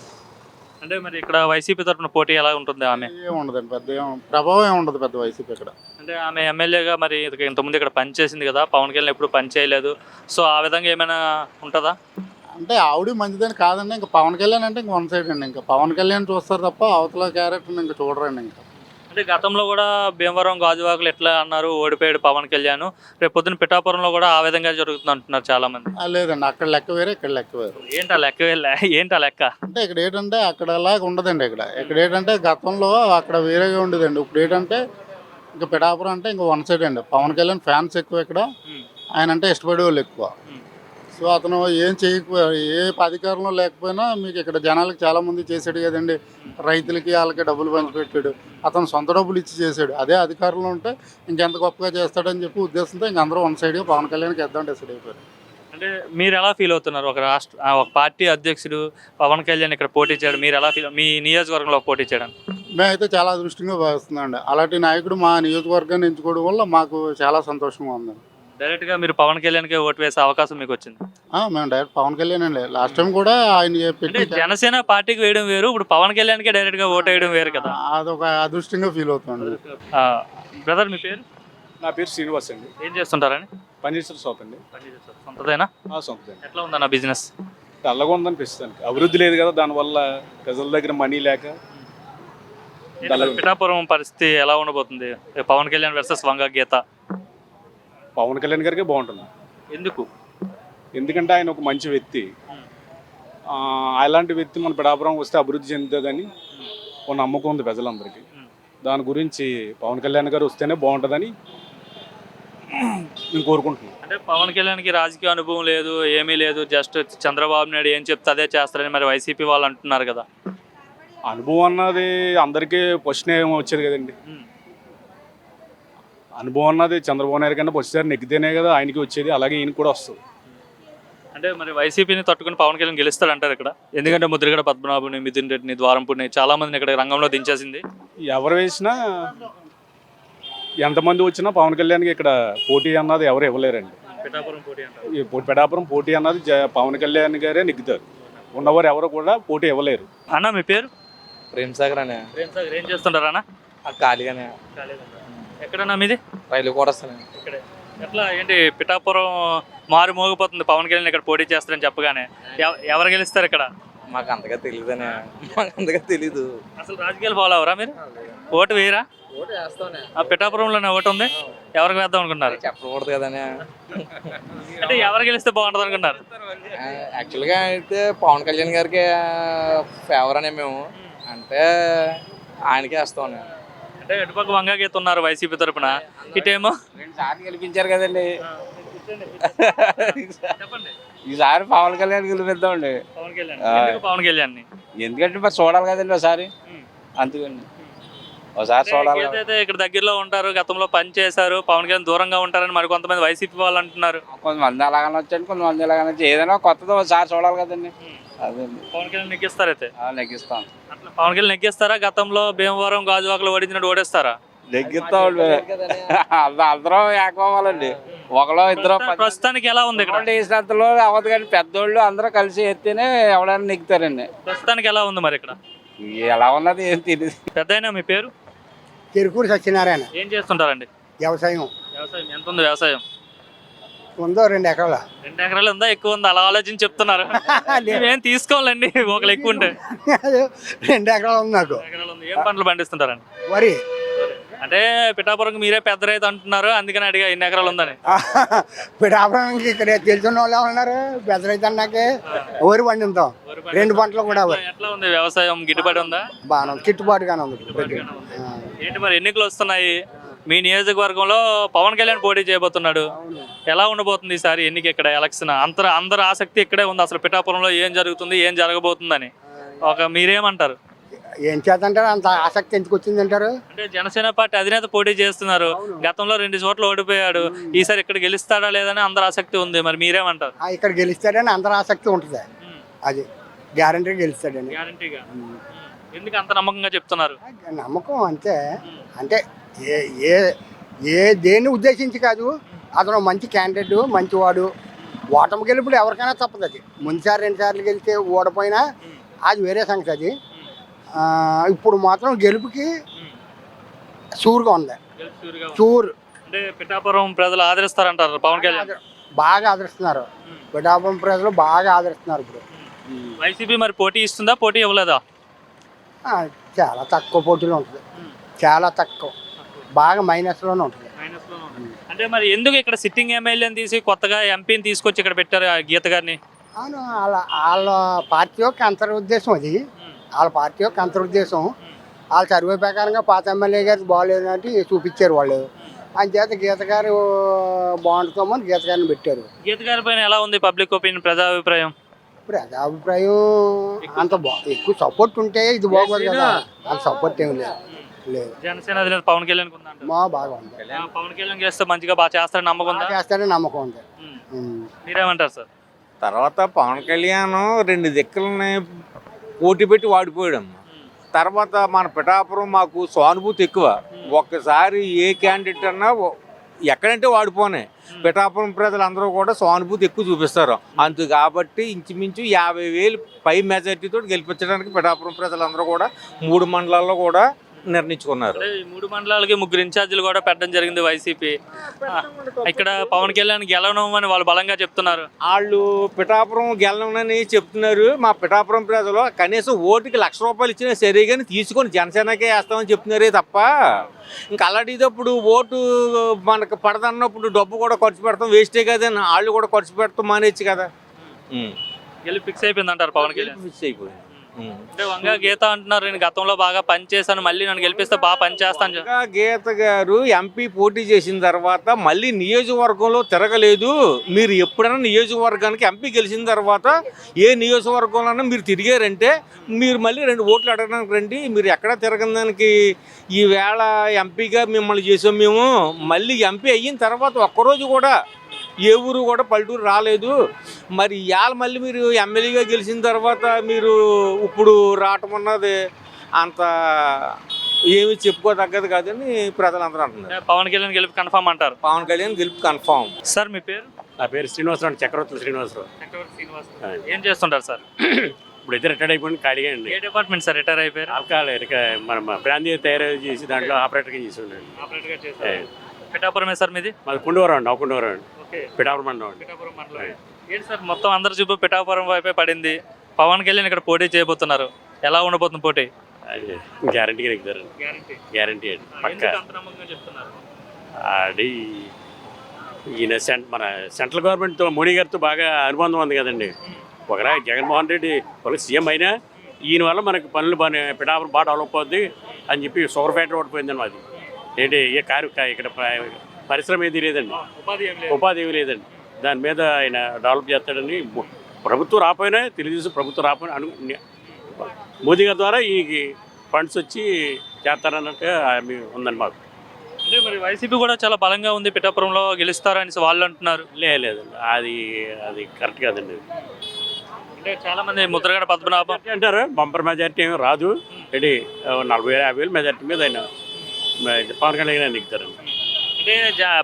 అంటే మరి ఇక్కడ వైసీపీ తరఫున పోటీ ఎలా ఉంటుంది? ఆమె ఏం ఉండదండి, పెద్ద ప్రభావం ఏమి ఉండదు పెద్ద వైసీపీ ఇక్కడ. అంటే ఆమె ఎమ్మెల్యేగా మరి ఇంతకుముందు ఇక్కడ పనిచేసింది కదా, పవన్ కళ్యాణ్ ఎప్పుడు పని చేయలేదు, సో ఆ విధంగా ఏమైనా ఉంటుందా? అంటే ఆవిడ మంచిదని కాదండి, ఇంకా పవన్ కళ్యాణ్ అంటే ఇంక వన్ సైడ్ అండి. ఇంకా పవన్ కళ్యాణ్ చూస్తారు తప్ప అవతల క్యారెక్టర్ని ఇంకా చూడరండి. ఇంకా అంటే గతంలో కూడా భీమవరం గాజువాకలు ఎట్లా అన్నారు, ఓడిపోయాడు పవన్ కళ్యాణ్, రేపు పొద్దున పిఠాపురంలో కూడా ఆ విధంగా జరుగుతుంది అంటున్నారు చాలా మంది. లేదండి, అక్కడ లెక్క వేరే, ఇక్కడ లెక్క వేరు. ఏంటా లెక్క అంటే ఇక్కడ ఏంటంటే అక్కడ అలాగ ఉండదండి. ఇక్కడ ఏంటంటే గతంలో అక్కడ వేరేగా ఉండదండి. ఇప్పుడు ఏంటంటే ఇంకా పిఠాపురం అంటే ఇంకా వన్ సైడ్ అండి. పవన్ కళ్యాణ్ ఫ్యాన్స్ ఎక్కువ ఇక్కడ, ఆయన అంటే ఇష్టపడే వాళ్ళు ఎక్కువ. సో అతను ఏం చేయకపో ఏ అధికారంలో లేకపోయినా మీకు ఇక్కడ జనాలకు చాలా మంది చేశాడు కదండి. రైతులకి వాళ్ళకి డబ్బులు పంచిపెట్టాడు, అతను సొంత డబ్బులు ఇచ్చి చేశాడు. అదే అధికారంలో ఉంటే ఇంకెంత గొప్పగా చేస్తాడని చెప్పి ఉద్దేశంతో ఇంక అందరూ వన్ సైడ్గా పవన్ కళ్యాణ్కి వేద్దాం డిసైడ్ అయిపోయారు. అంటే మీరు ఎలా ఫీల్ అవుతున్నారు? ఒక పార్టీ అధ్యక్షుడు పవన్ కళ్యాణ్ ఇక్కడ పోటీ చేయడం మీరు ఎలా ఫీల్, మీ నియోజకవర్గంలో పోటీ చేయడం? మేమైతే చాలా అదృష్టంగా భావిస్తున్నామండి. అలాంటి నాయకుడు మా నియోజకవర్గాన్ని ఎంచుకోవడం వల్ల మాకు చాలా సంతోషంగా ఉందండి. డైరెక్ట్గా మీరు పవన్ కళ్యాణ్కి ఓటు వేసే అవకాశం మీకు వచ్చింది? మేము డైరెక్ట్ పవన్ కళ్యాణ్ అండి. లాస్ట్ టైం కూడా ఆయన అంటే జనసేన పార్టీకి వేయడం వేరు, ఇప్పుడు పవన్ కళ్యాణ్కి డైరెక్ట్గా ఓటు వేయడం వేరు కదా. అదొక అదృష్టంగా ఫీల్ అవుతుంది. బ్రదర్ మీ పేరు? నా పేరు శ్రీనివాస్ అండి. ఏం చేస్తుంటారని? ఫర్నిచర్ షాప్ అండి. సొంతదేనా? సొంతదే. ఎట్లా ఉందన్న బిజినెస్? డల్గా ఉందని ప్రస్తుతానికి, అభివృద్ధి లేదు కదా, దానివల్ల ప్రజల దగ్గర మనీ లేక. పిఠాపురం పరిస్థితి ఎలా ఉండబోతుంది? పవన్ కళ్యాణ్ వర్సెస్ వంగ గీత. పవన్ కళ్యాణ్ గారికి బాగుంటుంది. ఎందుకు? ఎందుకంటే ఆయన ఒక మంచి వ్యక్తి. అలాంటి వ్యక్తి మన పిఠాపురం వస్తే అభివృద్ధి చెందుతుందని ఒక నమ్మకం ఉంది ప్రజలందరికీ. దాని గురించి పవన్ కళ్యాణ్ గారు వస్తేనే బాగుంటుందని నేను కోరుకుంటున్నాను. అంటే పవన్ కళ్యాణ్కి రాజకీయ అనుభవం లేదు, ఏమీ లేదు, జస్ట్ చంద్రబాబు నాయుడు ఏం చెప్తే అదే చేస్తారని మరి వైసీపీ వాళ్ళు అంటున్నారు కదా. అనుభవం అన్నది అందరికీ క్వశ్చన్ ఏమో వచ్చేది కదండి. అనుభవం అన్నది చంద్రబాబు నాయుడు కన్నా వచ్చేసారి నెగ్గితేనే కదా ఆయనకి వచ్చేది, అలాగే ఈయన కూడా వస్తుంది. అంటే మరి వైసీపీని తట్టుకుని పవన్ కళ్యాణ్ గెలుస్తాడంటారు ఇక్కడ? ఎందుకంటే ముద్రగడ పద్మనాభుని, మిథున్ రెడ్డిని, ద్వారంపూడిని చాలా మందిని ఇక్కడ రంగంలో దించేసింది. ఎవరు వేసినా ఎంతమంది వచ్చినా పవన్ కళ్యాణ్కి ఇక్కడ పోటీ అన్నది ఎవరు ఇవ్వలేరండి. పిఠాపురం పోటీ అన్నది పవన్ కళ్యాణ్ గారే నెగ్గుతారు. ఉన్నవారు ఎవరు కూడా పోటీ ఇవ్వలేరు. అన్న మీ పేరు? ప్రేమ్ సాగర్ అనే. ప్రేమ్ సాగర్ ఏం చేస్తుంటారు అన్న? ఖాళీగానే. ఎక్కడన్నా మీది? రైలు కూడా వస్తాను ఇక్కడే. ఎట్లా ఏంటి పిఠాపురం మారు మోగిపోతుంది పవన్ కళ్యాణ్ ఇక్కడ పోటీ చేస్తారని చెప్పగానే, ఎవరు గెలుస్తారు ఇక్కడ? మాకు అంతగా తెలీదు. అసలు రాజకీయాలు ఫాలో అవరా మీరు? ఓటు వేయరా? పిఠాపురంలోనే ఓటు ఉంది, ఎవరికి వేద్దాం అనుకున్నారు? చెప్పకూడదు కదనే. అంటే ఎవరు గెలిస్తే బాగుంటుంది అనుకున్నారు? యాక్చువల్గా అయితే పవన్ కళ్యాణ్ గారికి ఫేవర్ అనే మేము, అంటే ఆయనకే వేస్తాం. అంటే ఎటుపక్క వంగ గీత ఉన్నారు వైసీపీ తరఫున, ఇటేమో 2 సార్లు గెలిపించారు కదండి. ఈసారి పవన్ కళ్యాణ్ గెలిపిద్దామండి. పవన్ కళ్యాణ్ ఎందుకంటే మరి చూడాలి కదండి ఒకసారి, అందుకని ఒకసారి చూడాలి. ఏదైతే ఇక్కడ దగ్గరలో ఉంటారు, గతంలో పని చేశారు, పవన్ కళ్యాణ్ దూరంగా ఉంటారని మరి కొంతమంది వైసీపీ వాళ్ళు అంటున్నారు. కొంతమంది అలాగనే వచ్చాడు, కొంతమంది ఇలాగనే వచ్చి, ఏదైనా కొత్తది ఒకసారి చూడాలి కదండి. అదే పవన్ కళ్యాణ్ నెగ్గిస్తారైతే? నెగ్గిస్తాం. అట్లా పవన్ కళ్యాణ్ నెగ్గిస్తారా? గతంలో భీమవరం గాజువాకలు ఓడించినట్టు ఓడేస్తారా? నెగ్గిస్తాం. అందరం ఏకవ్వాలండి. ఒకలో ఇద్దరు ప్రస్తుతానికి ఎలా ఉంది ఇక్కడ? వేసినంతలో అవ్వదు కానీ పెద్దోళ్ళు అందరూ కలిసి ఎత్తేనే ఎవడైనా నెగ్గుతారండి. ప్రస్తుతానికి ఎలా ఉంది మరి ఇక్కడ? ఎలా ఉన్నది ఏం తెలియదు. పెద్దయినా మీ పేరు? చెరుకూరు సత్యనారాయణ. ఏం చేస్తుంటారండి? వ్యవసాయం. వ్యవసాయం ఎంత ఉంది? వ్యవసాయం ఉందో 2 ఎకరాలు. 2 ఎకరాలు ఉందా? ఎక్కువ ఉందా? అలా ఆలోచించి చెప్తున్నారు. ఏం తీసుకోవాలండి ఒకళ్ళు ఎక్కువ ఉంటే? 2 ఎకరాలు ఉంది నాకు. ఏం పంటలు పండిస్తుంటారండి? వరి. అంటే పిఠాపురం మీరే పెద్ద రైతు అంటున్నారు, అందుకని అడిగా ఎన్ని ఎకరాలు ఉందని. పిఠాపురం ఇక్కడ తెలిసిన వాళ్ళు ఉన్నారు, పెద్ద రైతు అన్నాకే వరి పండిస్తాం. 2 పంటలు కూడా. ఎట్లా ఉంది వ్యవసాయం? గిట్టుబాటు ఉందా? బాగా గిట్టుబాటుగానే ఉంది. ఏంటి మరి ఎన్నికలు వస్తున్నాయి, మీ నియోజకవర్గంలో పవన్ కళ్యాణ్ పోటీ చేయబోతున్నాడు, ఎలా ఉండబోతుంది ఈసారి ఎన్నిక? ఇక్కడ ఎలక్షన్ అందరు ఆసక్తి ఇక్కడే ఉంది, అసలు పిఠాపురంలో ఏం జరుగుతుంది, ఏం జరగబోతుందని మీరేమంటారు? ఏం చేద్దంటారు, అంత ఆసక్తి ఎందుకు వచ్చింది అంటారు? అంటే జనసేన పార్టీ అధినేత పోటీ చేస్తున్నారు, గతంలో 2 చోట్ల ఓడిపోయాడు, ఈసారి ఇక్కడ గెలుస్తాడా లేదని అందరు ఆసక్తి ఉంది, మరి మీరేమంటారు? ఇక్కడ గెలుస్తాడని అందరు ఆసక్తి ఉంటుంది, అది గ్యారంటీగా గెలుస్తాడని. గ్యారంటీగా. ఎందుకు అంత నమ్మకంగా చెప్తున్నారు? నమ్మకం అంతే. అంటే ఏ దేన్ని ఉద్దేశించి కాదు, అతను మంచి క్యాండిడేట్, మంచివాడు. ఓటమి గెలుపుడు ఎవరికైనా తప్పదు. అది ముందుసారి 2 సార్లు గెలిస్తే ఓడిపోయినా అది వేరే సంగతి. అది ఇప్పుడు మాత్రం గెలుపుకి షూర్గా ఉంది. షూర్. అంటే పిఠాపురం ప్రజలు ఆదరిస్తారంటారు పవన్ కళ్యాణ్? బాగా ఆదరిస్తున్నారు. పిఠాపురం ప్రజలు బాగా ఆదరిస్తున్నారు. ఇప్పుడు వైసీపీ మరి పోటీ ఇస్తుందా, పోటీ ఇవ్వలేదా? చాలా తక్కువ పోటీలో ఉంటుంది. చాలా తక్కువ, బాగా మైనస్లోనే ఉంటుంది. అంటే మరి ఎందుకు ఇక్కడ సిట్టింగ్ ఎమ్మెల్యేని తీసి కొత్తగా ఎంపీని తీసుకొచ్చి ఇక్కడ పెట్టారు ఆ గీత గారిని? అవును, వాళ్ళ పార్టీ యొక్క అంతరుద్దేశం అది. వాళ్ళ పార్టీ యొక్క అంతరుద్దేశం. వాళ్ళ సర్వే ప్రకారంగా పాత ఎమ్మెల్యే గారు బాగోలేదంటే చూపించారు వాళ్ళు. అంచేత గీత గారు బాగుంటుందని గీత గారిని పెట్టారు. గీత గారి పైన ఎలా ఉంది పబ్లిక్ ఒపీనియన్, ప్రజాభిప్రాయం? ప్రజాభిప్రాయం అంత ఎక్కువ సపోర్ట్ ఉంటే ఇది బాగోదు కదా, అంత సపోర్ట్ ఏమి లేదు. జనసేన అధినేత పవన్ కళ్యాణ్ బాగా ఉంది. పవన్ కళ్యాణ్ చేస్తే మంచిగా బాగా చేస్తారని నమ్మకం ఉందా? చేస్తారని నమ్మకం ఉంది. మీరేమంటారు సార్? తర్వాత పవన్ కళ్యాణ్ 2 దిక్కులని పోటీ పెట్టి వాడిపోయాడమ్మా. తర్వాత మన పిఠాపురం మాకు సానుభూతి ఎక్కువ. ఒక్కసారి ఏ క్యాండిడేట్ అన్నా ఎక్కడంటే వాడిపోనే, పిఠాపురం ప్రజలందరూ కూడా సానుభూతి ఎక్కువ చూపిస్తారు. అందు కాబట్టి ఇంచుమించు 50,000 పై మెజార్టీతో గెలిపించడానికి పిఠాపురం ప్రజలందరూ కూడా 3 మండలాల్లో కూడా నిర్ణయించుకున్నారు. ఈ 3 మండలాలకి 3 ఇన్ఛార్జీలు కూడా పెట్టడం జరిగింది వైసీపీ. ఇక్కడ పవన్ కళ్యాణ్ గెలవడం అని వాళ్ళు బలంగా చెప్తున్నారు. వాళ్ళు పిఠాపురం గెలవనని చెప్తున్నారు. మా పిఠాపురం ప్రజలు కనీసం ఓటుకి ₹1,00,000 ఇచ్చినా సరే కానీ తీసుకొని జనసేనకే వేస్తామని చెప్తున్నారే తప్ప, ఇంకా అలాంటిదప్పుడు ఓటు మనకు పడదన్నప్పుడు డబ్బు కూడా ఖర్చు పెడతాం వేస్టే కదని వాళ్ళు కూడా ఖర్చు పెడతాం మానేచ్చు కదా. గెలిపి ఫిక్స్ అయిపోయింది అంటారు పవన్ కళ్యాణ్? ఫిక్స్ అయిపోయింది. అంటే వంగ గీత అంటున్నారు, నేను గతంలో బాగా పనిచేశాను, మళ్ళీ నన్ను గెలిపిస్తే బాగా పనిచేస్తాను. వంగ గీత గారు ఎంపీ పోటీ చేసిన తర్వాత మళ్ళీ నియోజకవర్గంలో తిరగలేదు. మీరు ఎప్పుడైనా నియోజకవర్గానికి ఎంపీ గెలిచిన తర్వాత ఏ నియోజకవర్గంలోనైనా మీరు తిరిగారంటే మీరు మళ్ళీ 2 ఓట్లు అడగడానికి రండి. మీరు ఎక్కడా తిరగడానికి ఈవేళ ఎంపీగా మిమ్మల్ని చేసాం మేము. మళ్ళీ ఎంపీ అయిన తర్వాత ఒక్కరోజు కూడా ఏ ఊరు కూడా పల్లెటూరు రాలేదు. మరి ఇవాళ మళ్ళీ మీరు ఎమ్మెల్యేగా గెలిచిన తర్వాత మీరు ఇప్పుడు రావటం అన్నది అంత ఏమి చెప్పుకోదగ్గది కాదని ప్రజలందరూ అంటున్నారు. పవన్ కళ్యాణ్ గెలుపు కన్ఫామ్ అంటారు? పవన్ కళ్యాణ్ గెలుపు కన్ఫామ్. సార్ మీ పేరు? నా పేరు శ్రీనివాసరావు, చక్రవర్తి శ్రీనివాసరావు. ఏం చేస్తుంటారు సార్? ఇప్పుడు ఇద్దరు రిటైర్డ్ అయిపోయింది, ఖాళీగా అండి. ఏ డిపార్ట్మెంట్ సార్ రిటైర్ అయిపోయారు? ఆల్కహాల్ మన బ్రాందీ తయారు చేసి దాంట్లో ఆపరేటర్గా చేసి ఉండండి. పిఠాపురమే సార్ మీది? మాది కుండవరం అండి, కుండవరం అండి, పిఠాపురం మండలం. ఏంటి సార్ మొత్తం అందరు చూపు పిఠాపురం వైపే పడింది. పవన్ కళ్యాణ్ ఇక్కడ పోటీ చేయబోతున్నారు, ఎలా ఉండబోతుంది పోటీ? గ్యారంటీగా నెగ్గుతారు, గ్యారంటీ అండి పక్కా. అది ఈయన మన సెంట్రల్ గవర్నమెంట్తో మోడీ గారితో బాగా అనుబంధం ఉంది కదండి. ఒకరా జగన్మోహన్ రెడ్డి వాళ్ళకి సీఎం అయినా ఈయన వల్ల మనకి పనులు బాగా పిఠాపురం బాగా డెవలప్ అవుద్ది అని చెప్పి షుగర్ ఫ్యాక్టరీ ఓడిపోయిందండి మాది. ఏంటి ఏ కారు ఇక్కడ పరిశ్రమ ఏది లేదండి, ఉపాధి ఏమీ లేదండి. దాని మీద ఆయన డెవలప్ చేస్తాడని ప్రభుత్వం రాపోయినా, తెలుగుదేశం ప్రభుత్వం రాపోయినా మోదీ గారి ద్వారా ఈ ఫండ్స్ వచ్చి చేస్తారన్నట్టుగా ఉందండి మాకు. అంటే మరి వైసీపీ కూడా చాలా బలంగా ఉంది, పిఠాపురంలో గెలుస్తారని వాళ్ళు అంటున్నారు. లేదండి, అది కరెక్ట్ కాదండి. అంటే చాలా మంది ముద్రగడ పద్మనాభం అంటారు బంపర్ మెజార్టీ ఏమి రాదు. ఏంటి 40,000-50,000 మెజార్టీ మీద ఆయన పవన్ కళ్యాణ్ దిగుతారండి. అంటే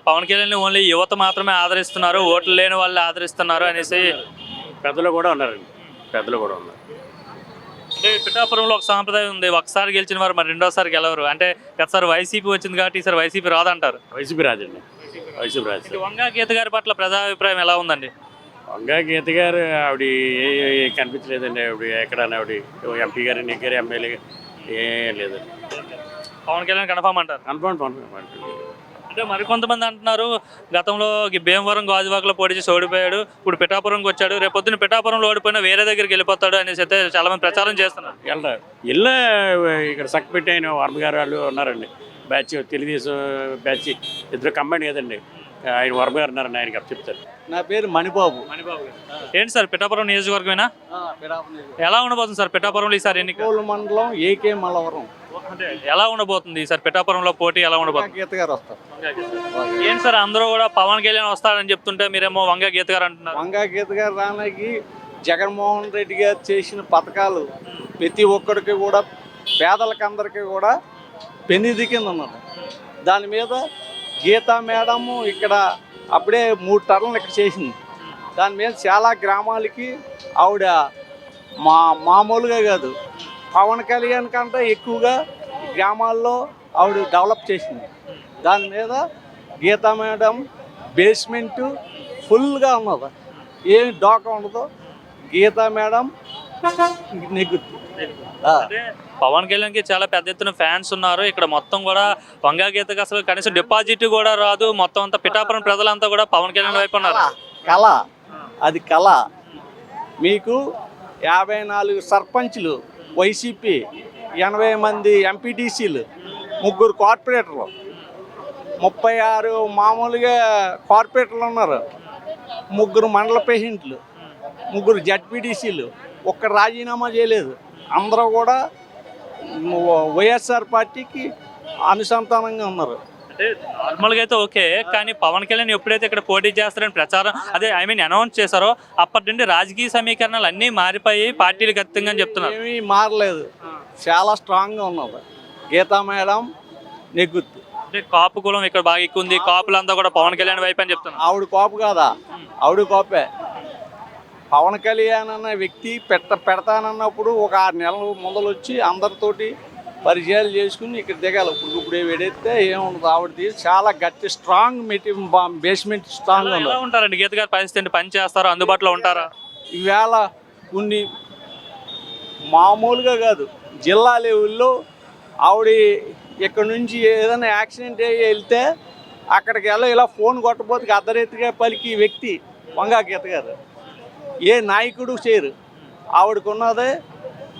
పవన్ కళ్యాణ్ ఓన్లీ యువత మాత్రమే ఆదరిస్తున్నారు, ఓట్లు లేని వాళ్ళు ఆదరిస్తున్నారు అనేసి పెద్దలు కూడా ఉన్నారండి, పెద్దలు కూడా ఉన్నారు. అంటే పిఠాపురంలో ఒక సాంప్రదాయం ఉంది, ఒకసారి గెలిచిన వారు మరి రెండోసారి గెలవరు. అంటే గతసారి వైసీపీ వచ్చింది కాబట్టి ఈసారి వైసీపీ రాదంటారు. వైసీపీ రాదండి, వైసీపీ రాదు. వంగా గీత గారి పట్ల ప్రజాభిప్రాయం ఎలా ఉందండి? వంగా గీత గారు ఆవిడ కనిపించలేదండి. ఎక్కడ ఆవిడ ఎంపీ గారు, నెగ్గారు, ఎమ్మెల్యే ఏం లేదండి. పవన్ కళ్యాణ్ కన్ఫామ్ అంటారు? కన్ఫామ్. అంటే మరికొంతమంది అంటున్నారు గతంలో భీమవరం గాజువాకలో పోటీ చేసి ఓడిపోయాడు, ఇప్పుడు పిఠాపురంకి వచ్చాడు, రేపు పొద్దున్న పిఠాపురంలో ఓడిపోయినా వేరే దగ్గరికి వెళ్ళిపోతాడు అనేసి అయితే చాలా మంది ప్రచారం చేస్తున్నారు. ఇలా ఇక్కడ సక్పెట్టి అయిన వర్మ గారు వాళ్ళు ఉన్నారండి, బ్యాచ్ తెలుగుదేశం బ్యాచ్, ఇద్దరు కంబైన్ కదండి. ఆయన వర్మ గారు ఉన్నారండి, ఆయనకి చెప్తారు. నా పేరు మణిబాబు. ఏంటి సార్ పిఠాపురం నియోజకవర్గమేనా? ఎలా ఉండబోతుంది సార్ పిఠాపురంలో ఈసారి ఎన్నిక? మండలం ఏకే మల్లవరం. ఎలా ఉండబోతుంది ఈసారి పిఠాపురంలో పోటీ ఎలా ఉండబోతుంది? గీత గారు వస్తారు. ఏంటి సార్ అందరూ కూడా పవన్ కళ్యాణ్ వస్తాడని చెప్తుంటే మీరేమో వంగ గీత గారు అంటున్నారు. వంగ గీత గారు రానికి జగన్మోహన్ రెడ్డి గారు చేసిన పథకాలు ప్రతి ఒక్కరికి కూడా, పేదలకు అందరికీ కూడా పెన్నిధి కింద ఉన్నది. దాని మీద గీతా మేడము ఇక్కడ అప్పుడే 3 టర్న్లు ఇక్కడ చేసింది. దాని మీద చాలా గ్రామాలకి ఆవిడ మామూలుగా కాదు, పవన్ కళ్యాణ్ కంటే ఎక్కువగా గ్రామాల్లో ఆవిడ డెవలప్ చేసింది. దాని మీద గీతా మేడం బేస్మెంటు ఫుల్గా ఉన్నది, ఏమి డోకా ఉండదు. గీతా మేడం నెగ్గుద్ది. అంటే పవన్ కళ్యాణ్కి చాలా పెద్ద ఎత్తున ఫ్యాన్స్ ఉన్నారు. ఇక్కడ మొత్తం కూడా వంగా గీతకి అసలు కనీసం డిపాజిట్ కూడా రాదు. మొత్తం అంతా పిఠాపురం ప్రజలంతా కూడా పవన్ కళ్యాణ్ వైపు ఉన్నారు. కళ అది కళ. మీకు 54 సర్పంచ్లు వైసీపీ, 80 మంది ఎంపీటీసీలు, 3 కార్పొరేటర్లు, 36 మామూలుగా కార్పొరేటర్లు ఉన్నారు, 3 మండల ప్రెసిడెంట్లు, 3 జడ్పీటీసీలు, ఒక్క రాజీనామా చేయలేదు. అందరూ కూడా వైఎస్ఆర్ పార్టీకి అనుసంధానంగా ఉన్నారు. అంటే నార్మల్గా అయితే ఓకే, కానీ పవన్ కళ్యాణ్ ఎప్పుడైతే ఇక్కడ పోటీ చేస్తారని ప్రచారం అనౌన్స్ చేశారో అప్పటి నుండి రాజకీయ సమీకరణాలు అన్నీ మారిపోయి పార్టీలు ఖచ్చితంగా చెప్తున్నారు. ఏమీ మారలేదు, చాలా స్ట్రాంగ్గా ఉన్నది. గీతా మేడం నెగ్గుద్ది. అంటే కాపు కులం ఇక్కడ బాగా ఎక్కువ ఉంది, కాపులంతా కూడా పవన్ కళ్యాణ్ వైపు అని చెప్తున్నారు. ఆవిడ కాపు కాదా? ఆవిడ కాపే. పవన్ కళ్యాణ్ అన్న వ్యక్తి పెడతానన్నప్పుడు ఒక 6 నెలల ముందలు వచ్చి అందరితోటి పరిచయాలు చేసుకుని ఇక్కడ దిగాలి. ఇప్పుడు ఏడైతే ఏముండదు. ఆవిడది చాలా గట్టి స్ట్రాంగ్ బేస్మెంట్ స్ట్రాంగ్ ఎలా ఉంటారండి గీత గారి పరిస్థితి? పని చేస్తారా? అందుబాటులో ఉంటారా? ఈవేళ కొన్ని మామూలుగా కాదు, జిల్లా లెవెల్లో ఆవిడ ఇక్కడ నుంచి ఏదైనా యాక్సిడెంట్ అయ్యి వెళ్తే అక్కడికి ఇలా ఫోన్ కొట్టబోతుకి అర్ధరీతిగా పలికి వ్యక్తి వంగా గీత గారు. ఏ నాయకుడు చేయరు. ఆవిడకున్నదే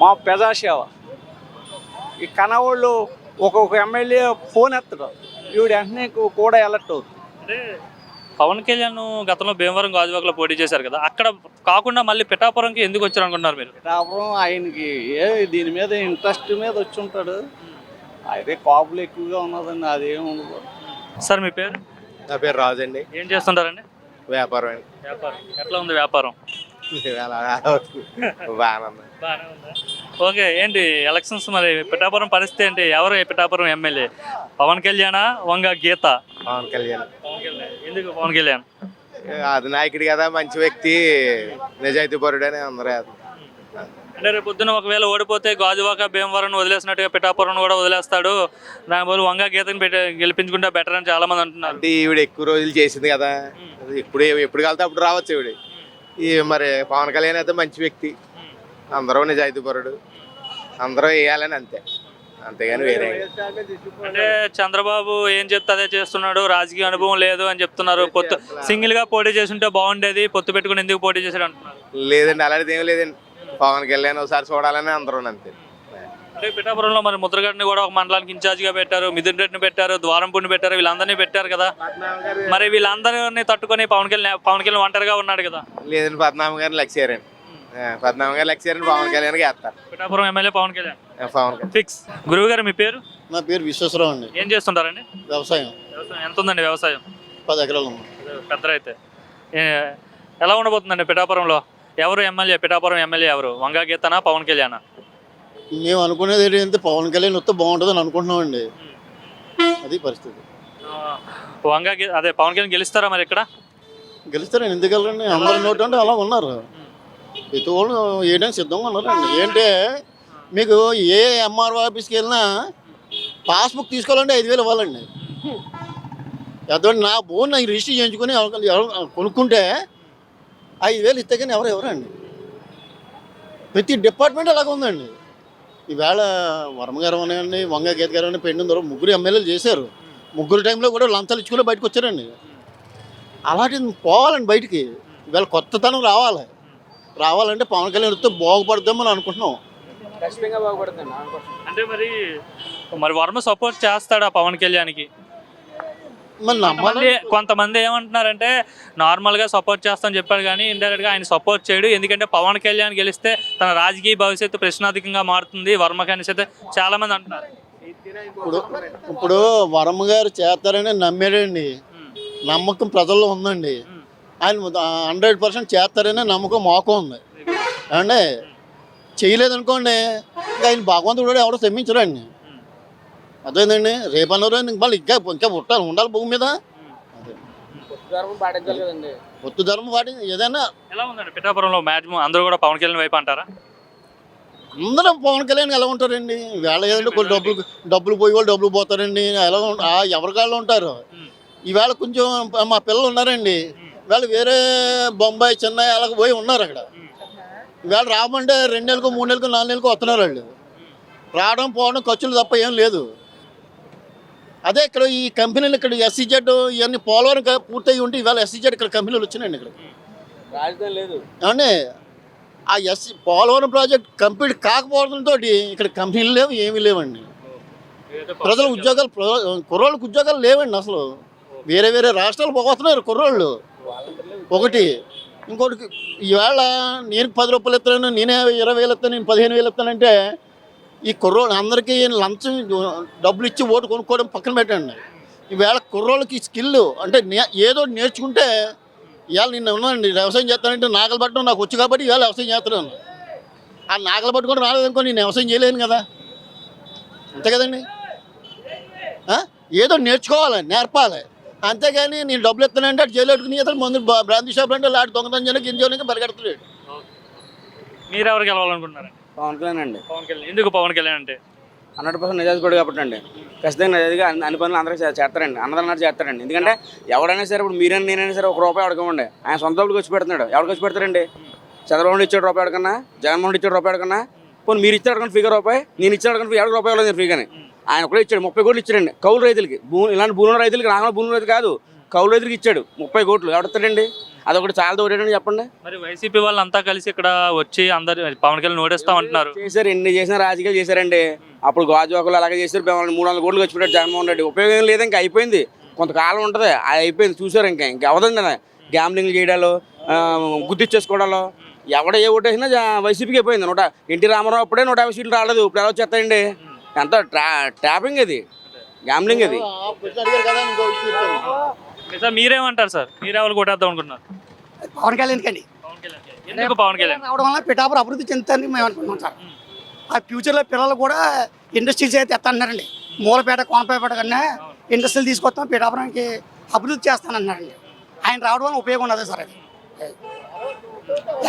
మా ప్రజాసేవ. ఈ కనవాళ్ళు ఒక్కొక్క ఎమ్మెల్యే ఫోన్ ఎత్తడం, ఈవిడ వెంటనే కూడా ఎలక్ట్ అవుతుంది. అంటే పవన్ కళ్యాణ్ గతంలో భీమవరం గాజువాకలో పోటీ చేశారు కదా, అక్కడ కాకుండా మళ్ళీ పిఠాపురంకి ఎందుకు వచ్చారు అనుకుంటున్నారు మీరు? పిఠాపురం ఆయనకి దీని మీద ఇంట్రెస్ట్ మీద వచ్చి ఉంటాడు. అదే కాపులు ఎక్కువగా ఉన్నదండి, అదేం ఉండదు. సార్ మీ పేరు? నా పేరు రాజు అండి. ఏం చేస్తుంటారండి? వ్యాపారం అండి. వ్యాపారం ఎట్లా ఉంది? వ్యాపారం బాగానే ఉంది. ఓకే, ఏంటి ఎలక్షన్స్ మరి పిఠాపురం పరిస్థితి ఏంటి? ఎవరు పిఠాపురం ఎమ్మెల్యే? పవన్ కళ్యాణ్, వంగ గీత? పవన్ కళ్యాణ్. ఎందుకు పవన్ కళ్యాణ్? అది నాయకుడు కదా, మంచి వ్యక్తి, నిజాయితీ పరుడు అని అందరూ. అంటే రేపు పొద్దున ఒకవేళ ఓడిపోతే గాజువాక భీమవరం వదిలేసినట్టుగా పిఠాపురం కూడా వదిలేస్తాడు, దాని బదులు వంగ గీతని గెలిపించుకుంటే బెటర్ అని చాలా మంది అంటున్నారు. అంటే ఈవిడ ఎక్కువ రోజులు చేసింది కదా, ఎప్పుడు కలితే అప్పుడు రావచ్చు ఈవిడ. మరి పవన్ కళ్యాణ్ అయితే మంచి వ్యక్తి, అందరూ నిజాయితీ పరుడు, అందరూ వేయాలని అంతే, అంతేగాని వేరే. అంటే చంద్రబాబు ఏం చెప్తే అదే చేస్తున్నాడు, రాజకీయ అనుభవం లేదు అని చెప్తున్నారు. పొత్తు సింగిల్ గా పోటీ చేస్తుంటే బాగుండేది, పొత్తు పెట్టుకుని ఎందుకు పోటీ చేశాడు అంటున్నారు. లేదండి, అలాంటిది ఏం లేదండి. పవన్ కళ్యాణ్ ఒకసారి చూడాలని అందరూ అంతే. అంటే పిఠాపురంలో మరి ముద్రగడ్ని కూడా ఒక మండలానికి ఇన్ఛార్జిగా పెట్టారు, మిథున్ రెడ్డిని పెట్టారు, ద్వారంపూడిని పెట్టారు, వీళ్ళందరినీ పెట్టారు కదా. మరి వీళ్ళందరినీ తట్టుకొని పవన్ కళ్యాణ్ ఒంటరిగా ఉన్నాడు కదా. లేదండి, పద్మనాభం గారిని లెక్క చేయరండి. పద్మనాభం గారు లెక్క చేయరండి, పవన్ కళ్యాణ్కి వేస్తారు. Pithapuram MLA Pawan Kalyan Pawan fix. గురువు గారు మీ పేరు? నా పేరు విశ్వేశ్వరరావు అండి. ఏం చేస్తుంటారండి? వ్యవసాయం. ఎంత ఉందండి వ్యవసాయం? 10 ఎకరాలు ఉంది. పెద్ద అయితే ఎలా ఉండబోతుందండి పిఠాపురంలో? ఎవరు ఎమ్మెల్యే? పిఠాపురం ఎమ్మెల్యే ఎవరు? వంగా గీతనా, పవన్ కళ్యాణ్? మేము అనుకునేది ఏంటంటే పవన్ కళ్యాణ్ వస్తే బాగుంటుందని అనుకుంటున్నామండి. అది పరిస్థితి. వంగా అదే పవన్ కళ్యాణ్ గెలుస్తారా మరి ఇక్కడ? గెలుస్తారండి, ఎందుకు వెళ్ళండి, అందరి నోటు అంటే అలా ఉన్నారు. ప్రతి వాళ్ళు వేయడానికి సిద్ధంగా ఉన్నారండి. ఏంటంటే మీకు ఏ ఎంఆర్ఓ ఆఫీస్కి వెళ్ళినా పాస్బుక్ తీసుకోవాలంటే 5,000 ఇవ్వాలండి. అటువంటి నా బోన్ నాకు రిజిస్టర్ చేయించుకొని కొనుక్కుంటే 5,000 ఇస్తే కానీ ఎవరండి. ప్రతి డిపార్ట్మెంట్ అలాగ ఉందండి. ఈవేళ వర్మ గారు అనండి, వంగ గీత గారు అని పెండిన ద్వారా 3 ఎమ్మెల్యేలు చేశారు. 3 టైంలో కూడా లంచాలు ఇచ్చుకుని బయటకు వచ్చారండి. అలాంటిది పోవాలండి బయటికి. ఈవేళ కొత్తతనం రావాలంటే పవన్ కళ్యాణ్ వస్తే బాగుపడదామని అనుకుంటున్నాం. ఖచ్చితంగా బాగుపడుతుంది. అంటే మరి వర్మ సపోర్ట్ చేస్తాడా పవన్ కళ్యాణ్కి? కొంతమంది ఏమంటున్నారంటే నార్మల్గా సపోర్ట్ చేస్తామని చెప్పాడు కానీ ఇండైరెక్ట్గా ఆయన సపోర్ట్ చేయడు, ఎందుకంటే పవన్ కళ్యాణ్ గెలిస్తే తన రాజకీయ భవిష్యత్తు ప్రశ్నార్థకంగా మారుతుంది వర్మకి అనేసి అయితే చాలా మంది అంటున్నారు. ఇప్పుడు వర్మ గారు చేస్తారని నమ్మాడండి, నమ్మకం ప్రజల్లో ఉందండి. ఆయన 100% చేస్తారనే నమ్మకం మాకు ఉంది అండి. చేయలేదనుకోండి ఇంకా ఆయన భగవంతుడు కూడా ఎవరో క్షమించరండి. అదేందండి, రేపన్నర మళ్ళీ ఇంకా ఉండాలి భూమి మీద. పొత్తు ధర్మం పాటి ఏదైనా. ఎలా ఉందండి పిఠాపురంలో? మ్యాక్సిమం అందరూ కూడా పవన్ కళ్యాణ్ వైపు అంటారా? అందరూ పవన్ కళ్యాణ్ ఎలా ఉంటారండి? వేళ ఏదంటే కొన్ని డబ్బులు పోయి వాళ్ళు డబ్బులు పోతారండి. ఎలా ఎవరికాళ్ళు ఉంటారు. ఈవేళ కొంచెం మా పిల్లలు ఉన్నారండి, వాళ్ళు వేరే బొంబాయి చెన్నై అలాగ పోయి ఉన్నారు. అక్కడ ఇవాళ రామంటే 2 నెలలకు 3 నెలలకు 4 నెలలకు వస్తున్నారు వాళ్ళు. రావడం పోవడం ఖర్చులు తప్ప ఏం లేదు. అదే ఇక్కడ ఈ కంపెనీలు ఇక్కడ ఎస్సీజెడ్ ఇవన్నీ పోలవరం పూర్తయి ఉంటే ఇవాళ ఎస్సీజెడ్ ఇక్కడ కంపెనీలు వచ్చినాయండి. ఇక్కడ రాజధాని లేదు అంటే ఆ పోలవరం ప్రాజెక్ట్ కంప్లీట్ కాకపోవడంతో ఇక్కడ కంపెనీలు లేవు, ఏమీ లేవండి. ప్రజల ఉద్యోగాలు కుర్రోళ్ళకి ఉద్యోగాలు లేవండి. అసలు వేరే వేరే రాష్ట్రాలు పోతున్నారు కుర్రోళ్ళు. ఒకటి ఇంకోటి ఈవేళ నేను 10 రూపాయలు ఇస్తాను, నేనే 20,000 ఇస్తాను, నేను 15,000 ఇస్తానంటే ఈ కుర్రోళ్ళు అందరికీ లంచం డబ్బులు ఇచ్చి ఓటు కొనుక్కోవడం పక్కన పెట్టండి. ఈవేళ కుర్రోళ్ళకి స్కిల్ అంటే ఏదో నేర్చుకుంటే ఇవాళ నిన్న ఉన్నానండి వ్యవసాయం చేస్తానంటే నాగలు పట్టడం నాకు వచ్చు కాబట్టి ఇవాళ వ్యవసాయం చేస్తున్నాను. ఆ నాగలు పట్టుకొని రాలేదనుకో నేను వ్యవసాయం చేయలేను కదా, అంతే కదండి. ఏదో నేర్చుకోవాలి, నేర్పాలి, అంతేగాని నేను డబ్బులు ఇస్తానంటే అటు జైలు పెట్టుకుని ఇతను మందు బ్రాంతి షాపులు అంటే లాంటి దొంగతనం చేయడానికి ఇంజోనికి పరిగెడుతున్నాడు. మీరు ఎవరికి వెళ్ళాలనుకుంటున్నారు? పవన్ కళ్యాణ్ అండి. పవన్ కళ్యాణ్. ఎందుకు పవన్ కళ్యాణ్ అంటే? 100% నిజాలు కూడా కాబట్టి అండి. ఖచ్చితంగా నిజాలుగా అన్ని పనులు అందరూ చేస్తారండి, అన్నదన్నట్టు చేస్తారండి. ఎందుకంటే ఎవరైనా సరే ఇప్పుడు మీరైనా నేనైనా సరే ₹1 అడగమండి, ఆయన సొంత డబ్బులు ఖర్చు పెడుతున్నాడు. ఎవరు ఖర్చు పెడతారండి? చంద్రబాబు ఇచ్చాడు ₹1 అడగన్నా, జగన్మోహన్ ఇచ్చాడు ₹1 అడగన్నా, పోనీ మీరు ఇచ్చాడు అడగండి ఫ్రీగా ₹1, నేను ఇచ్చాడు అడగండి ₹7 లేదు ఫ్రీగానే. ఆయన కూడా ఇచ్చాడు 30 కోట్లు ఇచ్చాడండి కౌలు రైతులకి. ఇలాంటి భూముల రైతులకి, నాగల భూముల రైతు కాదు, కౌలు రైతులకి ఇచ్చాడు 30 కోట్లు. ఎవడతాడండి? అదొకటి చాలా దూరేటండి చెప్పండి. మరి వైసీపీ వాళ్ళు అంతా కలిసి ఇక్కడ వచ్చి అందరు పవన్ కళ్యాణ్ ఓడిస్తామంటున్నారు. చేశారు, ఎన్ని చేసినా రాజకీయాలు చేశారండి. అప్పుడు గాజువాకులు అలాగే చేశారు, 300 కోట్లు ఖర్చు పెట్టాడు జగన్మోహన్ రెడ్డి. ఉపయోగం లేదు, ఇంకా అయిపోయింది, కొంతకాలం ఉంటుంది, అది అయిపోయింది. చూసారు ఇంకా అవదండి అది. గ్యాంబ్లింగ్ చేయడాలు, గుర్తిచ్చేసుకోవడాలు, ఎవడ ఏ ఓటు వేసినా వైసీపీకి అయిపోయింది. ఎన్టీ రామారావు అప్పుడే 150 సీట్లు రాలేదు, ఇప్పుడు ఎలా వచ్చేస్తాయండి? ఎంత ట్యాపింగ్ అది, గ్యాంబ్లింగ్ అది. సార్ మీరేమంటారు సార్? మీరెవరు కొట్టేద్దాం అనుకుంటున్నారు? పవన్ కళ్యాణ్కి అండి. ఎందుకు పవన్ కళ్యాణ్ రావడం వల్ల పిఠాపురం అభివృద్ధి చెందుతుందని మేము అనుకుంటున్నాం సార్. ఆ ఫ్యూచర్లో పిల్లలు కూడా ఇండస్ట్రీస్ అయితే ఎత్తానన్నారండి. మూలపేట కోనపేట కన్నా ఇండస్ట్రీలు తీసుకొస్తాం, పిఠాపురానికి అభివృద్ధి చేస్తానన్నారండి. ఆయన రావడం వల్ల ఉపయోగం ఉన్నది సార్. అది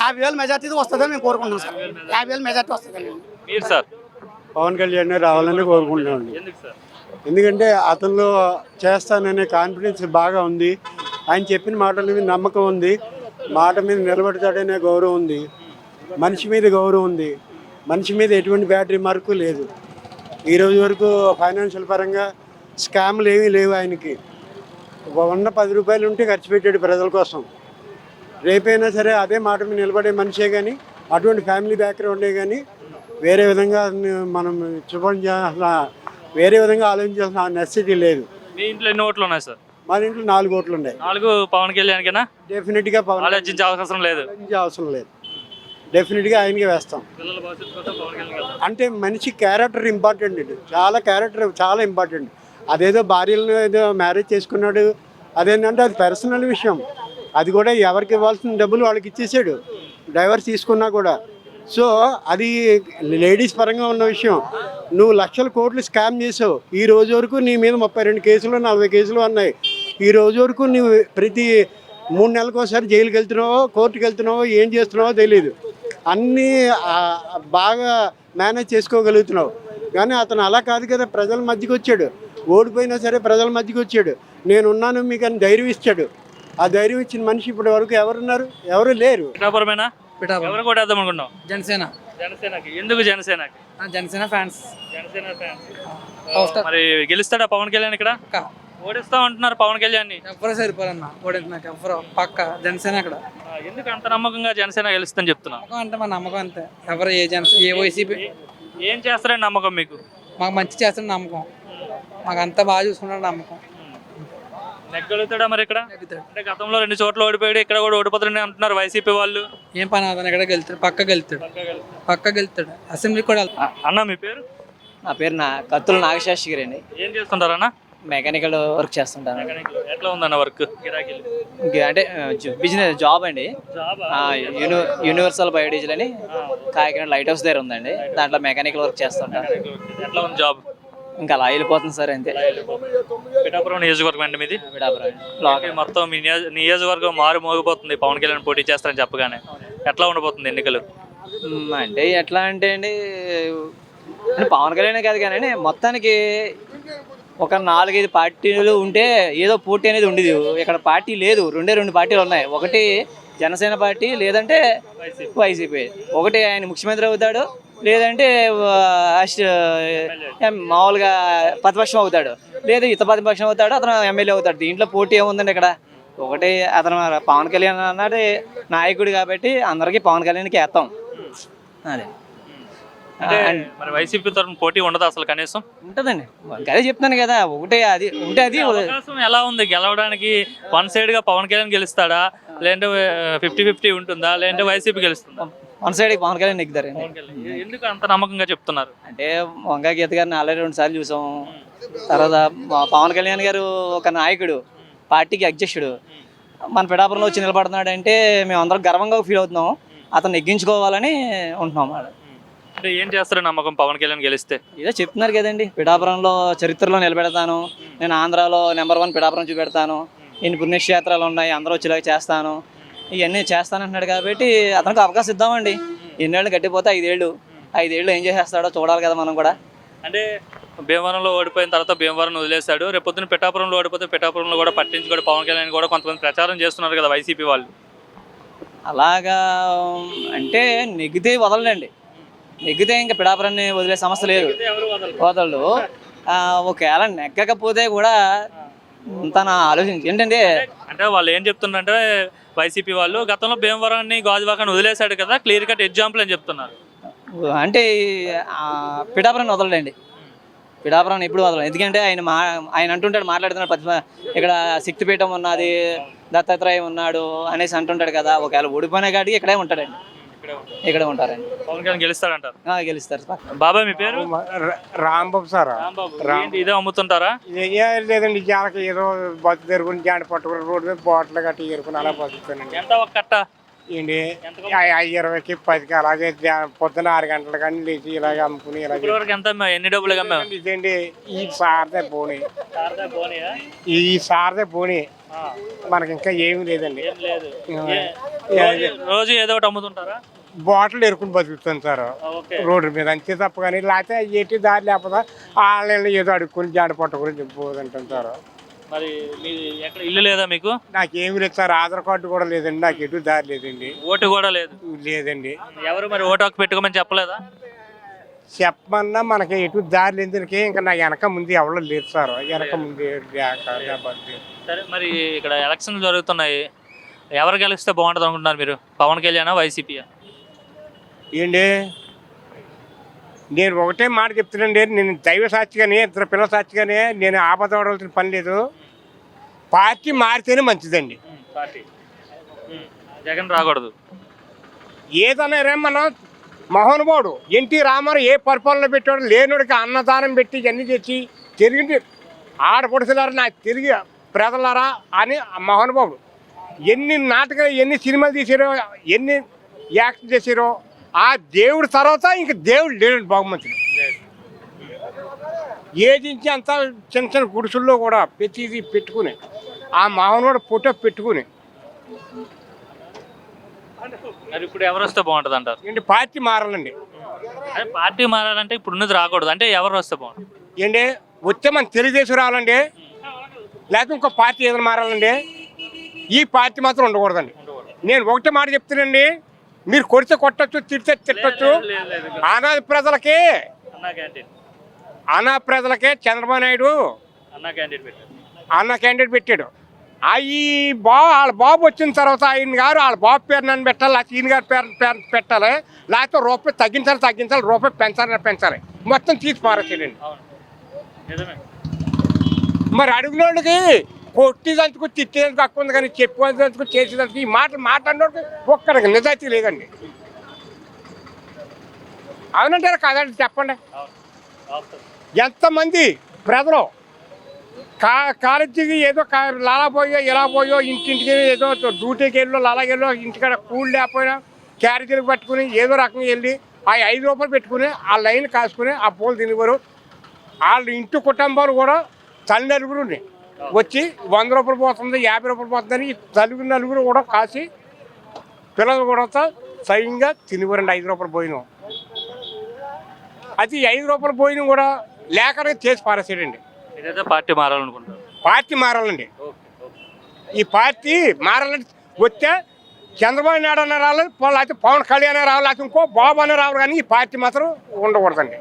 50,000 మెజార్టీ వస్తుందని మేము కోరుకుంటున్నాం సార్. 50,000 మెజార్టీ వస్తుందండి. మీరు సార్? పవన్ కళ్యాణ్ రావాలని కోరుకుంటున్నామండి. ఎందుకు సార్? ఎందుకంటే అతనిలో చేస్తాననే కాన్ఫిడెన్స్ బాగా ఉంది. ఆయన చెప్పిన మాటల మీద నమ్మకం ఉంది, మాట మీద నిలబడతాడనే గౌరవం ఉంది, మనిషి మీద గౌరవం ఉంది, మనిషి మీద ఎటువంటి బ్యాడ్ రిమార్కు లేదు. ఈరోజు వరకు ఫైనాన్షియల్ పరంగా స్కామ్లు ఏమీ లేవు ఆయనకి. ఉన్న 10 రూపాయలు ఉంటే ఖర్చు పెట్టాడు ప్రజల కోసం. రేపైనా సరే అదే మాట మీద నిలబడే మనిషే, కానీ అటువంటి ఫ్యామిలీ బ్యాక్గ్రౌండే, కానీ వేరే విధంగా మనం వేరే విధంగా ఆలోచించాల్సిన నెసెసిటీ లేదు. మీ ఇంట్లో ఎన్ని ఓట్లు ఉన్నాయి సార్? మా ఇంట్లో 4 ఓట్లు ఉన్నాయి. 4 పవన్ కళ్యాణ్కేనా? డెఫినెట్గా పవన్ ఆలోచించే అవకాశం లేదు, అవసరం లేదు. డెఫినెట్గా ఆయనకి వేస్తాం. పిల్లల భవిష్యత్తు కోసం పవన్ కళ్యాణ్. అంటే మనిషి క్యారెక్టర్ ఇంపార్టెంట్ అండి, క్యారెక్టర్ చాలా ఇంపార్టెంట్. అదేదో భార్యలను ఏదో మ్యారేజ్ చేసుకున్నాడు అదేంటంటే అది పర్సనల్ విషయం. అది కూడా ఎవరికి ఇవ్వాల్సిన డబ్బులు వాళ్ళకి ఇచ్చేసాడు, డైవర్స్ తీసుకున్నా కూడా. సో అది లేడీస్ పరంగా ఉన్న విషయం. నువ్వు లక్షల కోట్లు స్కామ్ చేసావు, ఈ రోజు వరకు నీ మీద 32 కేసులు 40 కేసులు ఉన్నాయి. ఈ రోజు వరకు నువ్వు ప్రతి 3 నెలలకు ఒకసారి జైలుకి వెళ్తున్నావో కోర్టుకు వెళ్తున్నావో ఏం చేస్తున్నావో తెలియదు. అన్నీ బాగా మేనేజ్ చేసుకోగలుగుతున్నావు. కానీ అతను అలా కాదు కదా, ప్రజల మధ్యకి వచ్చాడు. ఓడిపోయినా సరే ప్రజల మధ్యకి వచ్చాడు. నేనున్నాను మీకు అని ధైర్యం ఇచ్చాడు. ఆ ధైర్యం ఇచ్చిన మనిషి ఇప్పటి వరకు ఎవరున్నారు? ఎవరు లేరు. పిఠాపురమేనా? ఎవరు కొట్టేద్దాం అనుకున్నాం? జనసేన. జనసేనకి. ఎందుకు జనసేనకి? జనసేన ఫ్యాన్స్. జనసేన ఫ్యాన్స్. మరి గెలుస్తాడా పవన్ కళ్యాణ్ ఇక్కడ? ఓడిస్తాం అంటున్నారు పవన్ కళ్యాణ్. ఎవరు సరిపోరన్న ఓడించినాక ఎవరు పక్క జనసేన అక్కడ. ఎందుకు అంత నమ్మకంగా జనసేన గెలుస్తుందని చెప్తున్నా? నమ్మకం అంటే మా నమ్మకం అంతే. ఎవరు ఏ వైసీపీ ఏం చేస్తారని నమ్మకం మీకు? మాకు మంచి చేస్తారని నమ్మకం, మాకు అంతా బాగా చూసుకుంటారు నమ్మకం. నెగ్గలుగుతాడా మరి ఇక్కడ? అంటే గతంలో 2 చోట్ల ఓడిపోయాడు, ఇక్కడ కూడా ఓడిపోతాడని అంటున్నారు వైసీపీ వాళ్ళు. ఏం పని అతను ఎక్కడ గెలుతాడు? పక్క గెలుతాడు అసెంబ్లీ కూడా. అన్న మీ పేరు? నా పేరు కత్తుల నాగశాస్త్రి గారు అండి. ఏం చేస్తుంటారన్న? మెకానికల్ వర్క్ చేస్తుంటాను. ఎట్లా ఉందన్న వర్క్? గిరాకీలు అంటే బిజినెస్ జాబ్ అండి. యూనివర్సల్ బయోడీజిల్ అని కాకినాడ లైట్ హౌస్ దగ్గర ఉందండి, దాంట్లో మెకానికల్ వర్క్ చేస్తుంటాను. ఎట్లా ఉంది జాబ్? ఇంకా అలా వెళ్ళిపోతుంది సార్, అంతే. పిఠాపురం నియోజకవర్గం అండి మీది? పిఠాపురం. మొత్తం మీ నియోజకవర్గం మారు మోగిపోతుంది పవన్ కళ్యాణ్ పోటీ చేస్తారని చెప్పగానే. ఎట్లా ఉండబోతుంది ఎన్నికలు? అంటే ఎట్లా అంటే అండి, పవన్ కళ్యాణ్ కాదు కానీ మొత్తానికి ఒక 4-5 పార్టీలు ఉంటే ఏదో పోటీ అనేది ఉండేది. ఇక్కడ పార్టీ లేదు, 2 పార్టీలు ఉన్నాయి. ఒకటి జనసేన పార్టీ లేదంటే వైసీపీ. ఒకటి ఆయన ముఖ్యమంత్రి అవుతాడు, లేదంటే మామూలుగా ప్రతిపక్షం అవుతాడు, లేదా ఇతర ప్రతిపక్షం అవుతాడు, అతను ఎమ్మెల్యే అవుతాడు. దీంట్లో పోటీ ఏముందండి ఇక్కడ? ఒకటి అతను పవన్ కళ్యాణ్ అన్నాడు నాయకుడు కాబట్టి అందరికీ పవన్ కళ్యాణ్కి వేస్తాం. అదే మరి వైసీపీ తరఫున పోటీ ఉండదు అసలు కనీసం? ఉంటుందండి, అదే చెప్తాను కదా. ఒకటే అది ఉంటే అది అవకాశం ఎలా ఉంది గెలవడానికి? వన్ సైడ్ గా పవన్ కళ్యాణ్ గెలుస్తాడా, లేదంటే 50-50 ఉంటుందా, లేదంటే వైసీపీ గెలుస్తుందా? వన్ సైడ్ పవన్ కళ్యాణ్ నెగ్గుతారు. ఎందుకు అంత నమ్మకంగా చెప్తున్నారు? అంటే వంగా గీత గారిని ఆల్రెడీ 2 సార్లు చూసాం. తర్వాత పవన్ కళ్యాణ్ గారు ఒక నాయకుడు, పార్టీకి అధ్యక్షుడు, మన పిఠాపురంలో వచ్చి నిలబడుతున్నాడు అంటే మేము అందరం గర్వంగా ఫీల్ అవుతున్నాం. అతను నెగ్గించుకోవాలని ఉంటున్నాం. అంటే ఏం చేస్తారో నమ్మకం పవన్ కళ్యాణ్ గెలిస్తే? ఏదో చెప్తున్నారు కదండి, పిఠాపురంలో చరిత్రలో నిలబెడతాను, నేను ఆంధ్రాలో నెంబర్ 1 పిఠాపురం చూపెడతాను, ఇన్ని పుణ్యక్షేత్రాలు ఉన్నాయి, అందరూ వచ్చేలాగా చేస్తాను, ఇవన్నీ చేస్తానంటున్నాడు కాబట్టి అతనికి అవకాశం ఇద్దామండి. ఎన్నేళ్ళు గట్టిపోతే 5 ఏళ్ళు ఏం చేసేస్తాడో చూడాలి కదా మనం కూడా. అంటే భీమవరంలో ఓడిపోయిన తర్వాత భీమవరం వదిలేశాడు, రేపు పొద్దున్న పిఠాపురంలో ఓడిపోతే పిఠాపురంలో కూడా పట్టించుకోడు పవన్ కళ్యాణ్ కూడా కొంతమంది ప్రచారం చేస్తున్నారు కదా వైసీపీ వాళ్ళు. అలాగా అంటే నెగ్గితే వదలండి, నెగ్గితే ఇంకా పిఠాపురాన్ని వదిలే సమస్య లేదు, వదలడు. ఒకవేళ నెగ్గకపోతే కూడా తన ఆలోచించి ఏంటంటే, అంటే వాళ్ళు ఏం చెప్తున్నారంటే వైసీపీ వాళ్ళు గతంలో భీమవరాన్ని గాజువాకాన్ని వదిలేశాడు కదా, క్లియర్ కట్ ఎగ్జాంపుల్ అని చెప్తున్నారు. అంటే పిఠాపురాన్ని వదలండి, పిఠాపురాన్ని ఎప్పుడు వదలం. ఎందుకంటే ఆయన అంటుంటాడు, మాట్లాడుతున్నాడు, ఇక్కడ శక్తిపీఠం ఉన్నది, దత్తాత్రేయ ఉన్నాడు అనేసి అంటుంటాడు కదా. ఒకవేళ ఓడిపోయినా కాడికి ఇక్కడే ఉంటాడండి, ఇక్కడే ఉంటారండి. పవన్ కళ్యాణ్ గెలుస్తాడంటారు? గెలుస్తారు. బాబాయ్ మీ పేరు? రాంబాబు సార్. ఇదే అమ్ముతుంటారా? లేదండి, జాలకి ఏదో బతు తెరుగుని జాడ పట్టుకుని రోడ్డు మీద బాటిల్ గట్టి ఏరుకుని అలా బతుకుతానండి. ఎంత ఒక కట్ట? ఏంటి 20కి 10కి అలాగే పొద్దున 6 గంటల కానీ లేచి ఇలాగే అమ్ముకుని ఇలాగే. ఎంత ఎన్ని డబ్బులు? ఇదండి ఈ సారదే పోనీ, ఈ సారదే పోనీ, మనకి ఇంకా ఏమి లేదండి. రోజు ఏదో ఒకటి అమ్ముతుంటారా? బాటిల్ ఎరుకుని బతుకుతాను సార్ రోడ్డు మీద, అంతే తప్ప కానీ లేకపోతే ఏటి దారి లేకపోతే వాళ్ళని ఏదో అడుక్కుని జాడ పట్టుకుని దింపుతుంటాను సార్. మరి మీ ఎక్కడ ఇల్లు లేదా మీకు? నాకేమి లేదు సార్, ఆధార్ కార్డు కూడా లేదండి, నాకు ఎటు దారి లేదండి. ఓటు కూడా లేదు? లేదండి. ఎవరు మరి ఓటు హక్కు పెట్టుకోమని చెప్పలేదా? చెప్పమన్నా మనకి ఎటు దారి లేదుకే, ఇంకా నా వెనక ముందు ఎవరు లేదు సార్, వెనక ముందు. సరే, మరి ఇక్కడ ఎలక్షన్లు జరుగుతున్నాయి, ఎవరు గెలిస్తే బాగుంటుంది అనుకుంటున్నారు మీరు? పవన్ కళ్యాణ్, వైసీపీ? ఏంటి నేను ఒకటే మాట చెప్తున్నాండి, నేను దైవ సాక్షిగానే, ఇద్దరు పిల్లల సాక్షిగానే నేను ఆపదవడాల్సిన పని లేదు. పార్టీ మారితేనే మంచిదండి. జగన్ రాకూడదు. ఏదన్నా రే మనం మహానుభావుడు ఎన్టీ రామారావు ఏ పరిపాలన పెట్టాడు, లేనుడికి అన్నదానం పెట్టి ఇవన్నీ చేసి తిరిగి ఆడపడుతులారా నాకు తిరిగి ప్రజలారా అని మహానుభావుడు ఎన్ని నాటకాలు ఎన్ని సినిమాలు తీసారో ఎన్ని యాక్ట్ చేసారో ఆ దేవుడి తర్వాత ఇంక దేవుడు లేడు బహుమతులు. ఏదించి అంతా చిన్న చిన్న గుడిసుల్లో కూడా ప్రతిదీ పెట్టుకుని ఆ మహానుభావుడు ఫోటో పెట్టుకుని. మరి ఇప్పుడు ఎవరు వస్తే బాగుంటుంది అంటారు? ఏంటి పార్టీ మారాలండి. పార్టీ మారాలంటే ఇప్పుడు ఉన్నది రాకూడదు అంటే ఎవరు వస్తే బాగుంటుంది? ఏంటి వచ్చే మన తెలుగుదేశం రావాలండి, లేకపోతే ఇంకో పార్టీ ఏదైనా మారాలండి. ఈ పార్టీ మాత్రం ఉండకూడదండి. నేను ఒకటే మాట చెప్తానండి, మీరు కొడితే కొట్టచ్చు, తిడితే తిట్టచ్చు. అనాథ ప్రజలకే చంద్రబాబు నాయుడు అన్న క్యాండిడేట్ పెట్టాడు. వాళ్ళ బాబు వచ్చిన తర్వాత ఆయన గారు వాళ్ళ బాబు పేరు నన్ను పెట్టాలి, లేకపోతే ఈయన గారి పేరు పెట్టాలి, లేకపోతే రూపాయి తగ్గించాలి, రూపాయి పెంచాలి, మొత్తం తీసి పారేసేయండి. మరి అడుగున వాళ్ళకి కొట్టిదందుకు తిట్టేందుకు హక్కు ఉంది, కానీ చెప్పేందుకు చేసేందుకు ఈ మాటలు మాట్లాడినోడికి ఒక్కడికి నిజాయితీ లేదండి. అవునంటారా కాదండి చెప్పండి. ఎంతమంది ప్రజలు కాలేజీకి ఏదో లాలాపోయో ఇలా పోయో ఇంటింటికి ఏదో డ్యూటీకి వెళ్ళో లాలాగెళ్ళో ఇంటికాడ కూల్ లేకపోయినా క్యారేజీలకు పట్టుకుని ఏదో రకంగా వెళ్ళి ఆ 5 రూపాయలు పెట్టుకుని ఆ లైన్ కాసుకుని ఆ పూలు తినేవారు. వాళ్ళ ఇంటి కుటుంబాలు కూడా తల్లిదండ్రులు వచ్చి 100 రూపాయలు పోతుంది, 50 రూపాయలు పోతుందని నలుగురు కూడా కాసి పిల్లలు కూడా స్వయంగా తినేవారండి 5 రూపాయలు పోయినాం. అది 5 రూపాయలు పోయిన కూడా లేకనే చేసి పారేసాడండి. పార్టీ మారాలనుకుంటారు? పార్టీ మారాలండి. ఈ పార్టీ మారాలంటే వస్తే చంద్రబాబు నాయుడు అనే రావాలి, లేకపోతే పవన్ కళ్యాణ్ రావాలి, లేకపోతే ఇంకో బాబు అనే రావాలి, కానీ ఈ పార్టీ మాత్రం ఉండకూడదండి.